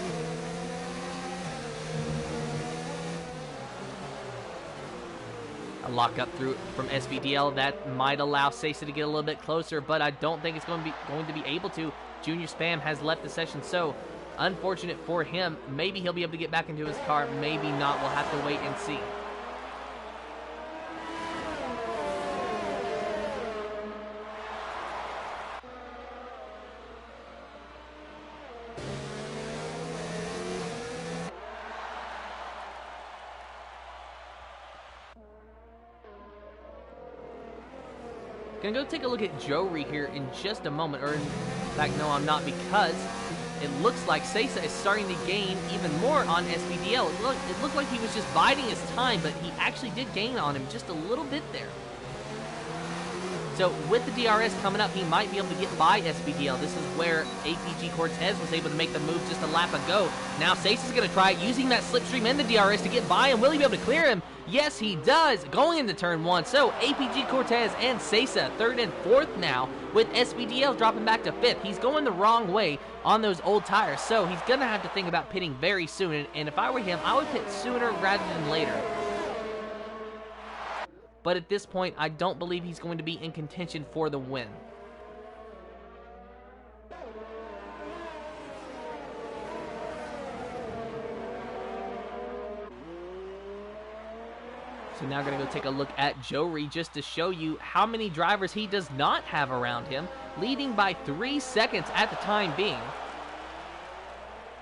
[SPEAKER 1] A lockup through from SVDL that might allow Sesa to get a little bit closer, but I don't think it's going to be able to. Junior Spam has left the session, so unfortunate for him. Maybe he'll be able to get back into his car, maybe not. We'll have to wait and see. Gonna go take a look at Jory here in just a moment, or in fact, no, I'm not, because it looks like Sesa is starting to gain even more on SVDL. It looked like he was just biding his time, but he actually did gain on him just a little bit there. So with the DRS coming up, he might be able to get by SVDL. This is where APG Cortez was able to make the move just a lap ago. Now Sesa's going to try using that slipstream and the DRS to get by, and will he be able to clear him? Yes, he does, going into turn 1. So APG Cortez and Sesa, 3rd and 4th now, with SVDL dropping back to 5th. He's going the wrong way on those old tires, so he's going to have to think about pitting very soon. And if I were him, I would pit sooner rather than later. But at this point, I don't believe he's going to be in contention for the win. So now going to go take a look at Jory just to show you how many drivers he does not have around him, leading by 3 seconds at the time being.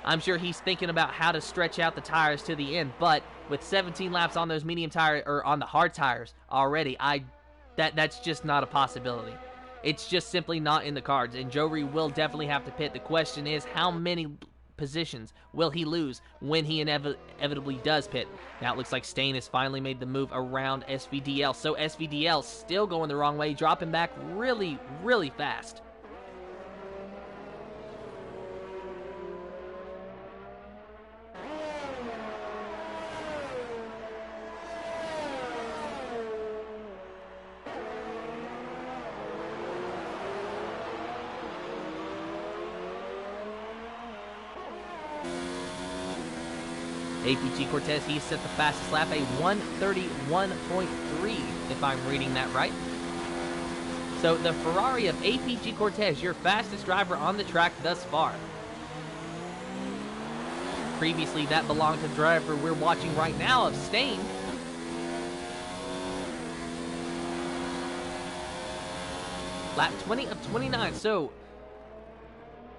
[SPEAKER 1] I'm sure he's thinking about how to stretch out the tires to the end, but with 17 laps on those medium tires, or on the hard tires already, that's just not a possibility. It's just simply not in the cards, and Jory will definitely have to pit. The question is, how many positions will he lose when he inevitably does pit? Now it looks like Stain has finally made the move around SVDL. So SVDL still going the wrong way, dropping back really, really fast. APG Cortez, he set the fastest lap, a 1:31.3, if I'm reading that right. So the Ferrari of APG Cortez, your fastest driver on the track thus far. Previously, that belonged to the driver we're watching right now of Stain. Lap 20 of 29, so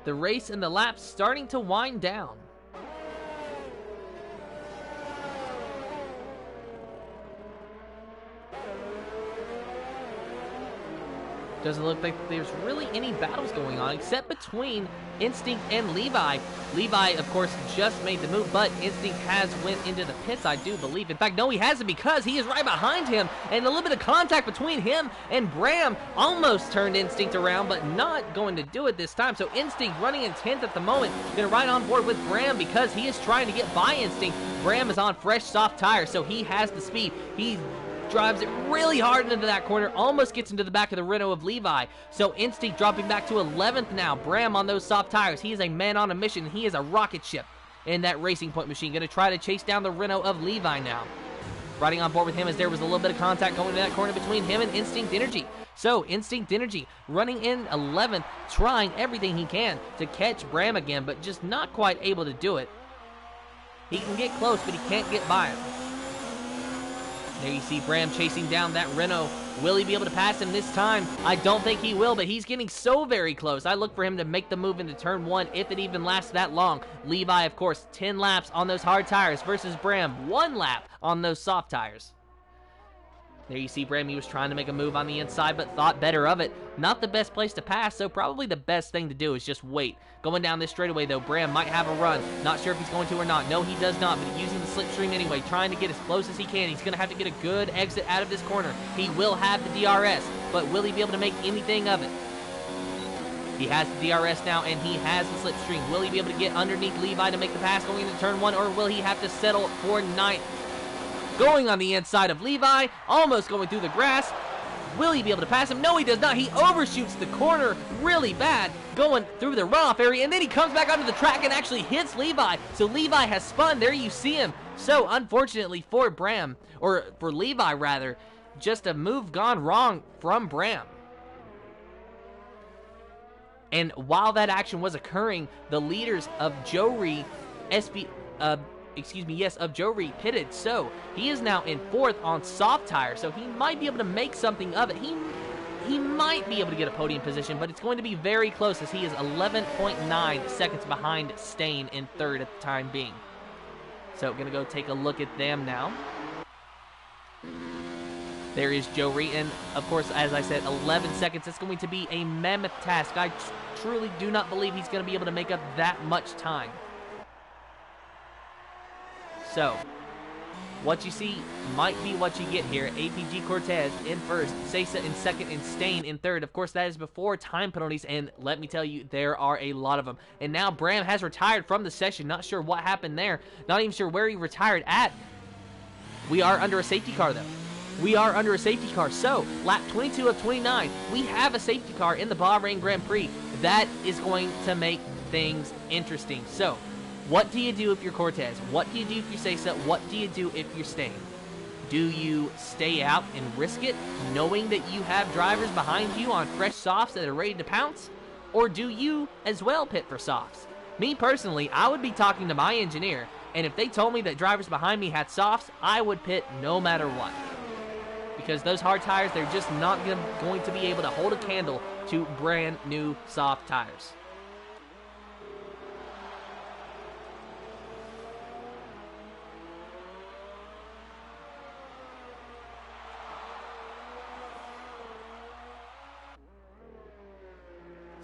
[SPEAKER 1] the race and the laps starting to wind down. Doesn't look like there's really any battles going on except between Instinct and Levi. Levi, of course, just made the move, but Instinct has went into the pits, I do believe. In fact, no, he hasn't, because he is right behind him, and a little bit of contact between him and Bram almost turned Instinct around, but not going to do it this time. So Instinct running in 10th at the moment, going to ride on board with Bram because he is trying to get by Instinct. Bram is on fresh, soft tires, so he has the speed. He drives it really hard into that corner, almost gets into the back of the Renault of Levi. So Instinct dropping back to 11th now. Bram on those soft tires. He is a man on a mission. He is a rocket ship in that Racing Point machine. Going to try to chase down the Renault of Levi now. Riding on board with him as there was a little bit of contact going to that corner between him and Instinct Energy. So Instinct Energy running in 11th, trying everything he can to catch Bram again, but just not quite able to do it. He can get close, but he can't get by him. There you see Bram chasing down that Renault. Will he be able to pass him this time? I don't think he will, but he's getting so very close. I look for him to make the move into turn 1 if it even lasts that long. Levi, of course, 10 laps on those hard tires versus Bram, 1 lap on those soft tires. There you see Bram, he was trying to make a move on the inside, but thought better of it. Not the best place to pass, so probably the best thing to do is just wait. Going down this straightaway, though, Bram might have a run. Not sure if he's going to or not. No, he does not, but using the slipstream anyway, trying to get as close as he can. He's going to have to get a good exit out of this corner. He will have the DRS, but will he be able to make anything of it? He has the DRS now, and he has the slipstream. Will he be able to get underneath Levi to make the pass going into turn 1, or will he have to settle for 9th? Going on the inside of Levi, almost going through the grass. Will he be able to pass him? No, he does not. He overshoots the corner really bad, going through the runoff area, and then he comes back onto the track and actually hits Levi. So Levi has spun. There you see him. So unfortunately for Bram, or for Levi rather, just a move gone wrong from Bram. And while that action was occurring, the leaders of Jory, of Jory pitted, so he is now in 4th on soft tire, so he might be able to make something of it. He might be able to get a podium position, but it's going to be very close as he is 11.9 seconds behind Stain in 3rd at the time being. So going to go take a look at them now. There is Jory, and of course, as I said, 11 seconds. It's going to be a mammoth task. I truly do not believe he's going to be able to make up that much time. So, what you see might be what you get here. APG Cortez in 1st, Sesa in 2nd, and Stain in 3rd. Of course, that is before time penalties, and let me tell you, there are a lot of them. And now Bram has retired from the session. Not sure what happened there. Not even sure where he retired at. We are under a safety car, though. We are under a safety car. So, lap 22 of 29, we have a safety car in the Bahrain Grand Prix. That is going to make things interesting. So, what do you do if you're Cortez? What do you do if you're Sesa? What do you do if you're Stain? Do you stay out and risk it, knowing that you have drivers behind you on fresh softs that are ready to pounce? Or do you as well pit for softs? Me personally, I would be talking to my engineer, and if they told me that drivers behind me had softs, I would pit no matter what. Because those hard tires, they're just not going to be able to hold a candle to brand new soft tires.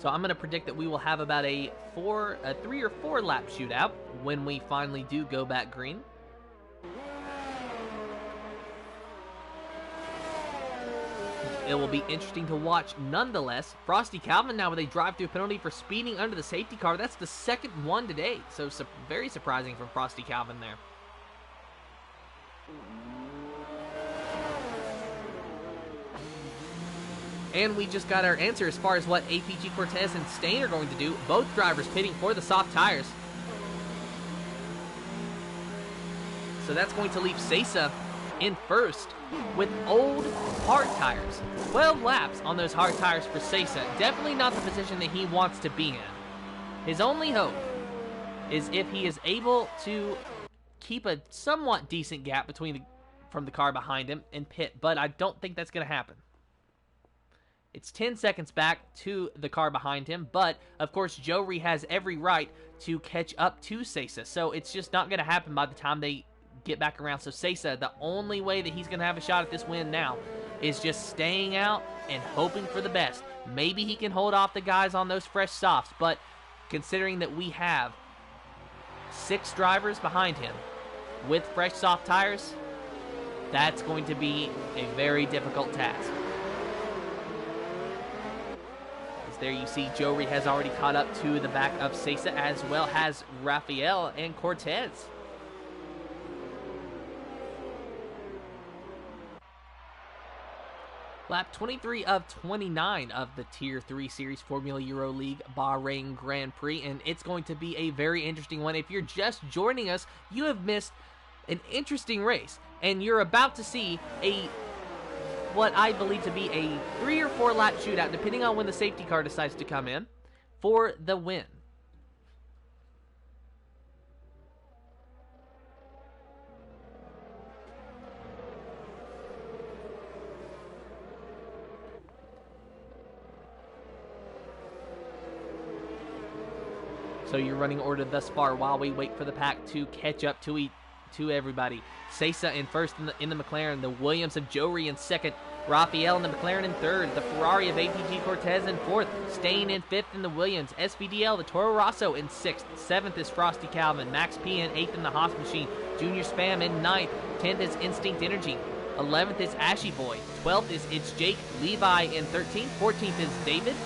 [SPEAKER 1] So I'm going to predict that we will have about a 3 or 4 lap shootout when we finally do go back green. It will be interesting to watch nonetheless. Frosty Calvin now with a drive-through penalty for speeding under the safety car. That's the second one today, so very surprising from Frosty Calvin there. And we just got our answer as far as what APG Cortez and Stain are going to do. Both drivers pitting for the soft tires. So that's going to leave Sesa in first with old hard tires. 12 laps on those hard tires for Sesa. Definitely not the position that he wants to be in. His only hope is if he is able to keep a somewhat decent gap from the car behind him and pit, but I don't think that's going to happen. It's 10 seconds back to the car behind him, but of course Joe Ree has every right to catch up to Sesa, so it's just not going to happen by the time they get back around. So Sesa, the only way that he's going to have a shot at this win now is just staying out and hoping for the best. Maybe he can hold off the guys on those fresh softs, but considering that we have 6 drivers behind him with fresh soft tires, that's going to be a very difficult task. There you see Joe Ree has already caught up to the back of Sesa, as well as Rafael and Cortez. Lap 23 of 29 of the Tier 3 Series Formula Euro League Bahrain Grand Prix, and it's going to be a very interesting one. If you're just joining us, you have missed an interesting race, and you're about to see what I believe to be a 3 or 4 lap shootout, depending on when the safety car decides to come in, for the win. So your running order thus far while we wait for the pack to catch up to everybody. Sesa in first in the McLaren, the Williams of Joe Ree in second, Rafael in the McLaren in third, the Ferrari of APG Cortez in fourth, Stain in fifth in the Williams, SVDL, the Toro Rosso in sixth, seventh is Frosty Calvin, Max P in eighth in the Haas Machine, Junior Spam in ninth, 10th is Instinct Energy, 11th is Ashy Boy, 12th is It's Jake, Levi in 13th, 14th is David,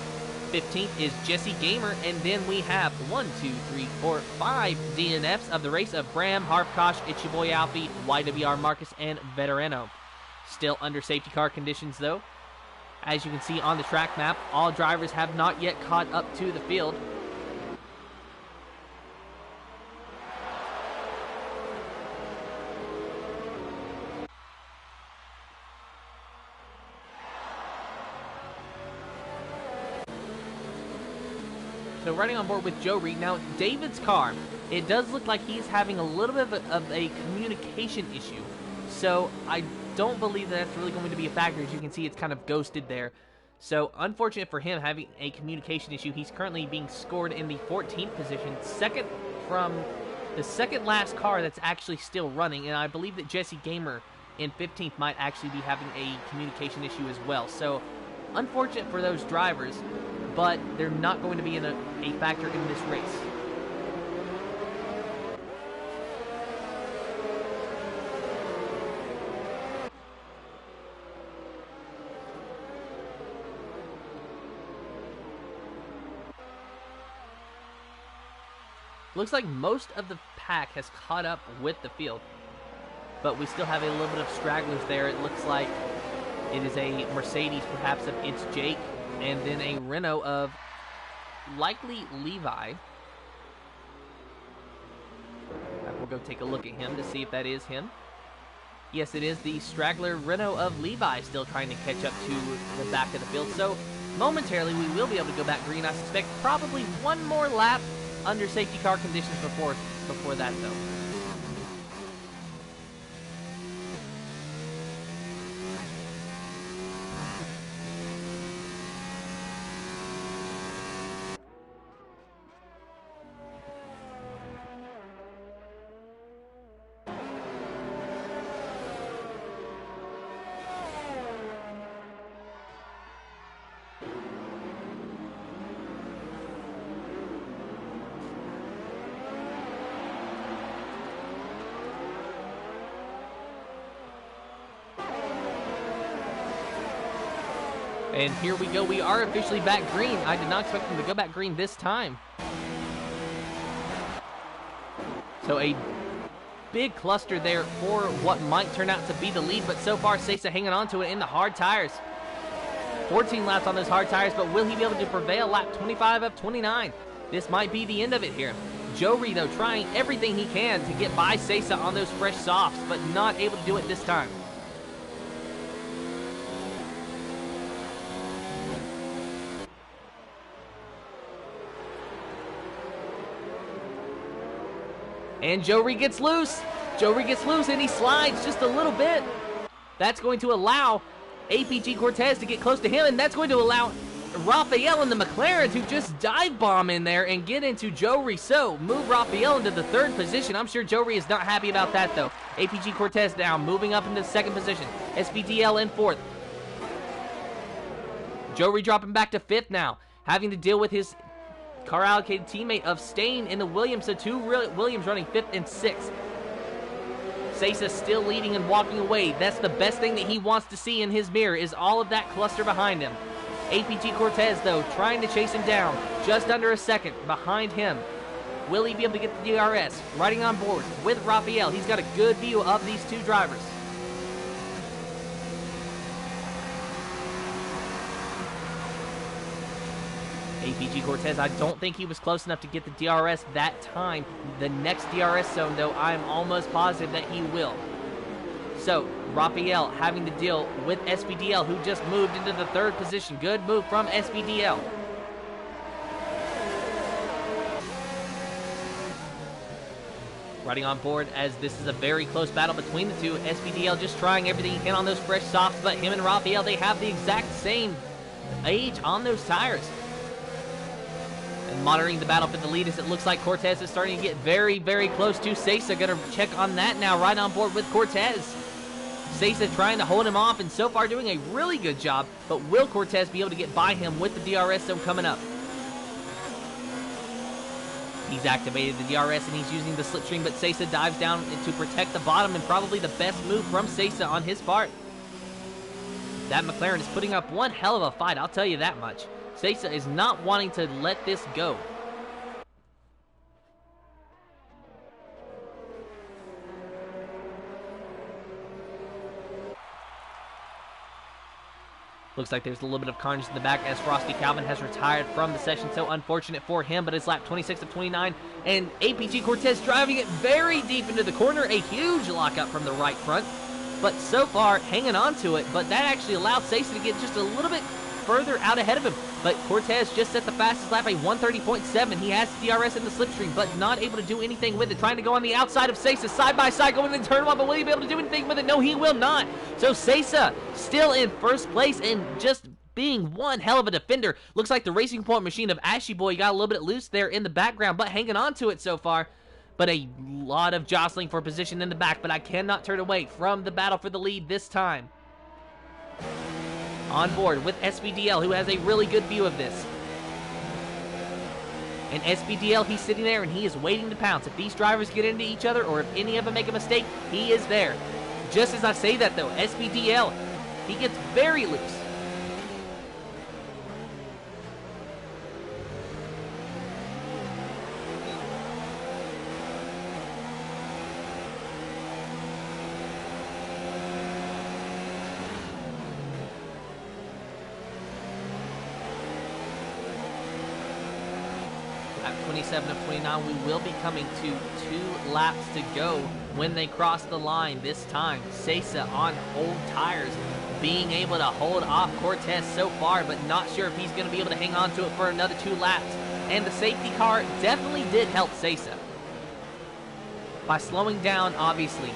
[SPEAKER 1] 15th is Jesse Gamer, and then we have 5 DNFs of the race of Bram, Harpkosh, Itchy Boy Alfie, YWR Marcus, and Veterano. Still under safety car conditions though. As you can see on the track map, all drivers have not yet caught up to the field. So riding on board with Joe Ree. Now, David's car, it does look like he's having a little bit of a communication issue. So I don't believe that that's really going to be a factor. As you can see, it's kind of ghosted there. So unfortunate for him having a communication issue. He's currently being scored in the 14th position, second from the second last car that's actually still running. And I believe that Jesse Gamer in 15th might actually be having a communication issue as well. So unfortunate for those drivers, but they're not going to be a factor in this race. Looks like most of the pack has caught up with the field, but we still have a little bit of stragglers there. It looks like it is a Mercedes, perhaps, of It's Jake, and then a Renault of likely Levi. We'll go take a look at him to see if that is him. Yes, it is the straggler Renault of Levi still trying to catch up to the back of the field. So momentarily we will be able to go back green. I suspect probably one more lap under safety car conditions before that though. And here we go. We are officially back green. I did not expect them to go back green this time. So a big cluster there for what might turn out to be the lead, but so far Sesa hanging on to it in the hard tires. 14 laps on those hard tires, but will he be able to prevail? Lap 25 of 29. This might be the end of it here. Jory, though, trying everything he can to get by Sesa on those fresh softs, but not able to do it this time. And Jory gets loose. Jory gets loose and he slides just a little bit. That's going to allow APG Cortez to get close to him, and that's going to allow Raphael and the McLaren to just dive bomb in there and get into Jory. So move Raphael into the third position. I'm sure Jory is not happy about that though. APG Cortez now moving up into the second position. SPDL in fourth. Jory dropping back to fifth now, having to deal with his car allocated teammate of staying in the Williams, so two Williams running fifth and sixth. Sesa still leading and walking away. That's the best thing that he wants to see in his mirror, is all of that cluster behind him. APG Cortez, though, trying to chase him down, just under a second behind him. Will he be able to get the DRS? Riding on board with Raphael. He's got a good view of these two drivers. APG Cortez, I don't think he was close enough to get the DRS that time. The next DRS zone, though, I'm almost positive that he will. So, Raphael having to deal with SPDL, who just moved into the third position. Good move from SPDL. Riding on board as this is a very close battle between the two. SPDL just trying everything he can on those fresh softs, but him and Raphael, they have the exact same age on those tires. And monitoring the battle for the lead as it looks like Cortez is starting to get very, very close to Sesa. Gonna check on that now, right on board with Cortez. Sesa trying to hold him off and so far doing a really good job, but will Cortez be able to get by him with the DRS zone coming up? He's activated the DRS and he's using the slipstream, but Sesa dives down to protect the bottom, and probably the best move from Sesa on his part. That McLaren is putting up one hell of a fight, I'll tell you that much. Sesa is not wanting to let this go. Looks like there's a little bit of carnage in the back as Frosty Calvin has retired from the session. So unfortunate for him, but it's lap 26 of 29. And APG Cortez driving it very deep into the corner. A huge lockup from the right front. But so far, hanging on to it. But that actually allowed Sesa to get just a little bit further out ahead of him. But Cortez just set the fastest lap, a 130.7. He has the DRS in the slipstream, but not able to do anything with it. Trying to go on the outside of Sesa, side by side, going into turn one, but will he be able to do anything with it? No, he will not. So Sesa still in first place and just being one hell of a defender. Looks like the Racing Point machine of Ashy Boy got a little bit loose there in the background, but hanging on to it so far. But a lot of jostling for position in the back, but I cannot turn away from the battle for the lead this time. On board with SPDL, who has a really good view of this. And SPDL, he's sitting there and he is waiting to pounce. If these drivers get into each other or if any of them make a mistake, he is there. Just as I say that though, SPDL, he gets very loose. At 27 of 29, we will be coming to 2 laps to go when they cross the line. This time, Sesa on old tires, being able to hold off Cortez so far, but not sure if he's going to be able to hang on to it for another 2 laps. And the safety car definitely did help Sesa. By slowing down, obviously,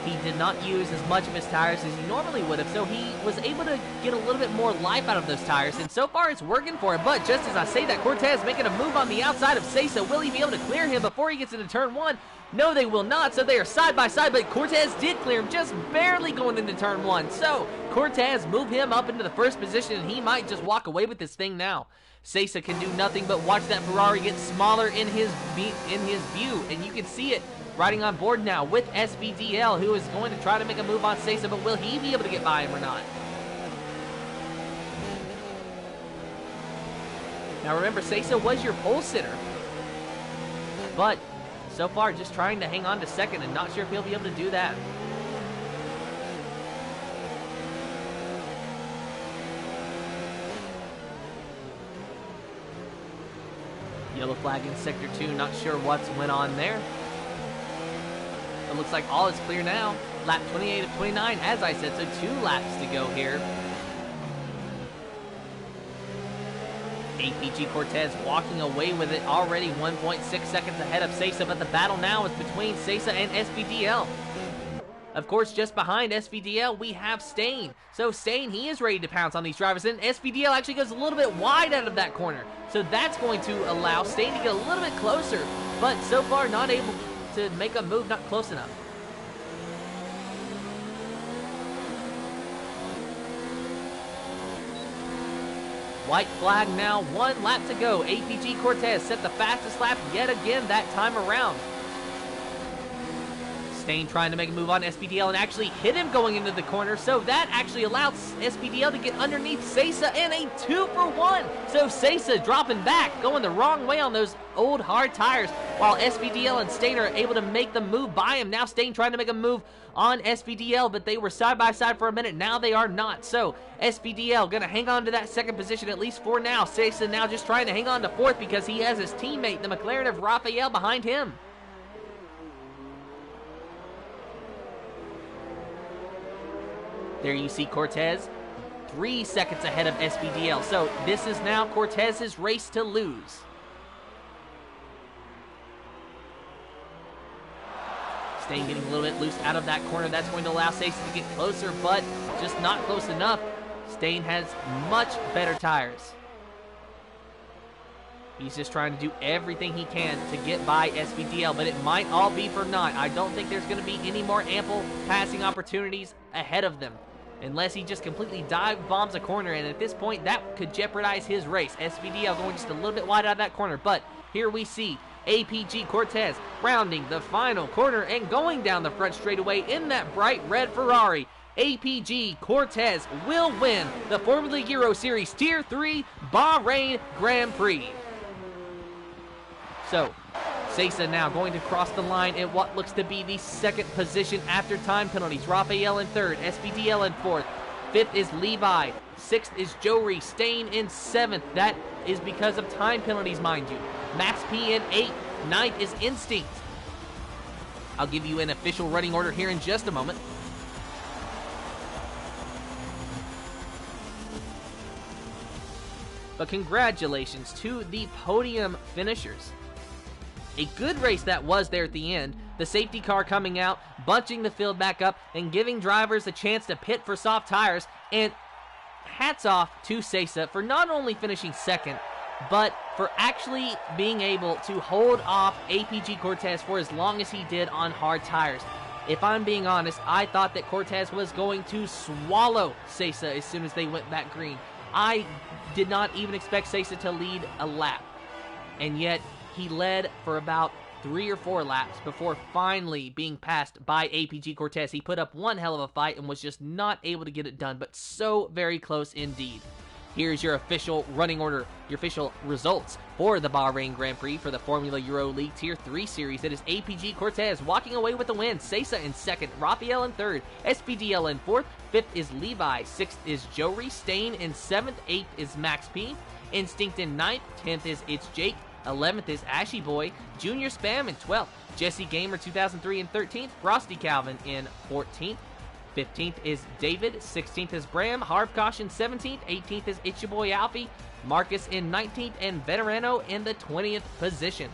[SPEAKER 1] he did not use as much of his tires as he normally would have, so he was able to get a little bit more life out of those tires, and so far it's working for him. But just as I say that, Cortez making a move on the outside of Sesa. Will he be able to clear him before he gets into turn 1? No, they will not, so they are side by side, but Cortez did clear him, just barely going into turn 1. So Cortez move him up into the first position, and he might just walk away with this thing now. Sesa can do nothing but watch that Ferrari get smaller in his view, and you can see it. Riding on board now with SBDL, who is going to try to make a move on Sesa, but will he be able to get by him or not? Now remember, Sesa was your pole sitter, but so far just trying to hang on to second and not sure if he'll be able to do that. Yellow flag in Sector 2, not sure what's went on there. It looks like all is clear now. Lap 28 of 29, as I said, so 2 laps to go here. APG Cortez walking away with it, already 1.6 seconds ahead of Sesa, but the battle now is between Sesa and SPDL. Of course, just behind SPDL, we have Stain. So Stain, he is ready to pounce on these drivers, and SPDL actually goes a little bit wide out of that corner. So that's going to allow Stain to get a little bit closer, but so far not able to make a move, not close enough. White flag now, 1 lap to go. APG Cortez set the fastest lap yet again that time around. Stain trying to make a move on SPDL and actually hit him going into the corner, so that actually allowed SPDL to get underneath Sesa in a 2-for-1. So Sesa dropping back, going the wrong way on those old hard tires, while SPDL and Stain are able to make the move by him. Now Stain trying to make a move on SPDL, but they were side by side for a minute. Now they are not. So SPDL gonna hang on to that second position at least for now. Sesa now just trying to hang on to fourth because he has his teammate, the McLaren of Raphael, behind him. There you see Cortez, 3 seconds ahead of SPDL. So this is now Cortez's race to lose. Stain getting a little bit loose out of that corner. That's going to allow Sesa to get closer, but just not close enough. Stain has much better tires. He's just trying to do everything he can to get by SPDL, but it might all be for naught. I don't think there's going to be any more ample passing opportunities ahead of them, unless he just completely dive bombs a corner, and at this point, that could jeopardize his race. SPDL going just a little bit wide out of that corner, but here we see APG Cortez rounding the final corner and going down the front straightaway in that bright red Ferrari. APG Cortez will win the Formula Euro Series Tier 3 Bahrain Grand Prix. So, Sesa now going to cross the line in what looks to be the second position after time penalties. Raphael in third, SPDL in fourth. Fifth is Levi. Sixth is Jory. Stain in seventh. That is because of time penalties, mind you. Max P in eighth. Ninth is Instinct. I'll give you an official running order here in just a moment. But congratulations to the podium finishers. A good race that was there at the end. The safety car coming out, bunching the field back up, and giving drivers a chance to pit for soft tires. And hats off to Sesa for not only finishing second, but for actually being able to hold off APG Cortez for as long as he did on hard tires. If I'm being honest, I thought that Cortez was going to swallow Sesa as soon as they went back green. I did not even expect Sesa to lead a lap. And yet, he led for about 3 or 4 laps before finally being passed by APG Cortez. He put up one hell of a fight and was just not able to get it done, but so very close indeed. Here's your official running order, your official results for the Bahrain Grand Prix for the Formula Euro League Tier 3 Series. It is APG Cortez walking away with the win. Sesa in second, Raphael in third, SPDL in fourth, fifth is Levi, sixth is Jory, Stain in seventh, eighth is Max P, Instinct in ninth, 10th is It's Jake, 11th is Ashy Boy, Junior Spam in 12th, Jesse Gamer 2003 in 13th, Frosty Calvin in 14th, 15th is David, 16th is Bram, Harv Caution 17th, 18th is It's Your Boy Alfie, Marcus in 19th, and Veterano in the 20th position.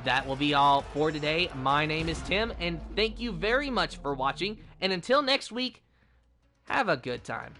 [SPEAKER 1] That will be all for today. My name is Tim, and thank you very much for watching, and until next week, have a good time.